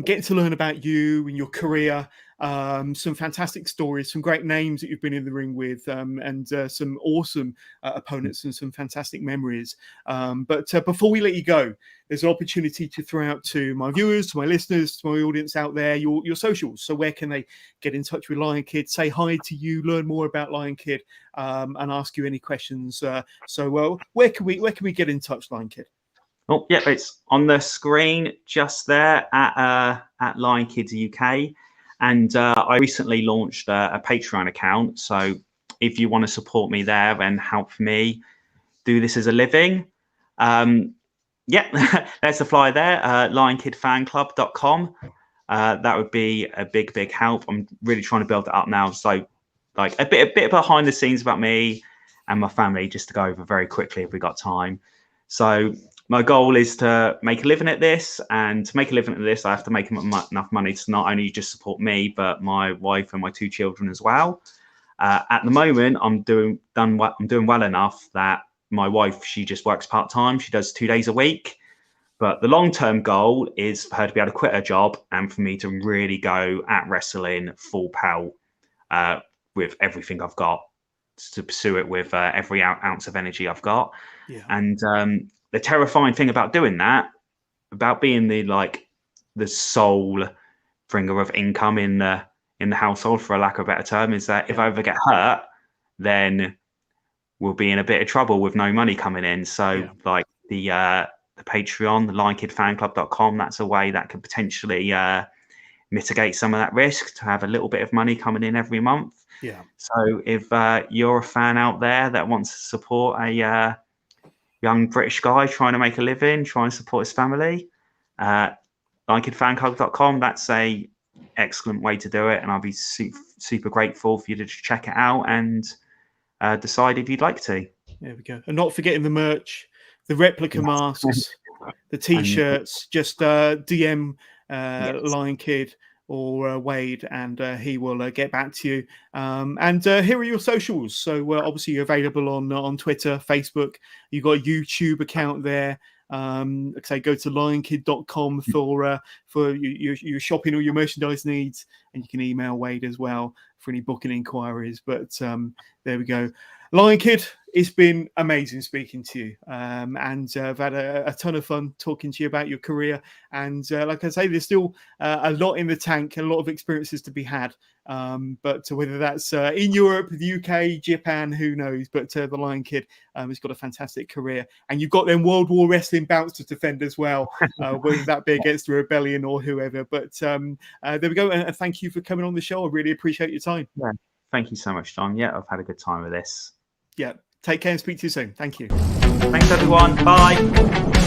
Speaker 1: getting to learn about you and your career, some fantastic stories, some great names that you've been in the ring with, and some awesome opponents and some fantastic memories. But before we let you go, there's an opportunity to throw out to my viewers, to my listeners, to my audience out there, your socials. So where can they get in touch with Lion Kid, say hi to you, learn more about Lion Kid, and ask you any questions? Where can we get in touch, Lion Kid?
Speaker 2: Oh, yeah, it's on the screen just there at Lion Kids UK. And I recently launched a Patreon account. So if you want to support me there and help me do this as a living, yeah, there's the flyer there, lionkidfanclub.com. That would be a big help. I'm really trying to build it up now. So like a bit behind the scenes about me and my family, just to go over very quickly if we got time. So my goal is to make a living at this, and to make a living at this, I have to make enough money to not only just support me, but my wife and my 2 children as well. At the moment, I'm doing well enough that my wife, she just works part-time. She does 2 days a week. But the long-term goal is for her to be able to quit her job and for me to really go at wrestling full pelt with everything I've got, to pursue it with every ounce of energy I've got.
Speaker 1: Yeah.
Speaker 2: And the terrifying thing about doing that, about being the sole bringer of income in the household, for a lack of a better term, is that if I ever get hurt, then we'll be in a bit of trouble with no money coming in. So like the Patreon, the lionkidfanclub.com, that's a way that could potentially mitigate some of that risk, to have a little bit of money coming in every month.
Speaker 1: Yeah.
Speaker 2: So if you're a fan out there that wants to support a young British guy trying to make a living, trying to support his family, lionkidfanclub.com, that's a excellent way to do it. And I'll be super grateful for you to check it out and decide if you'd like to.
Speaker 1: There we go. And not forgetting the merch, the replica masks, the t-shirts. Just DM Lion Kid or Wade, and he will get back to you. And here are your socials. So obviously you're available on Twitter, Facebook. You've got a YouTube account there. Like I say, go to lionkid.com for your shopping or your merchandise needs, and you can email Wade as well for any booking inquiries. But there we go. Lion Kid, it's been amazing speaking to you, and I've had a ton of fun talking to you about your career. And like I say, there's still a lot in the tank, and a lot of experiences to be had. But whether that's in Europe, the UK, Japan, who knows? But the Lion Kid has got a fantastic career, and you've got them World War Wrestling bouts to defend as well, whether that be against the Rebellion or whoever. But there we go, and thank you for coming on the show. I really appreciate your time.
Speaker 2: Yeah, thank you so much, John. Yeah, I've had a good time with this.
Speaker 1: Yeah, take care and speak to you soon. Thank you.
Speaker 2: Thanks, everyone. Bye.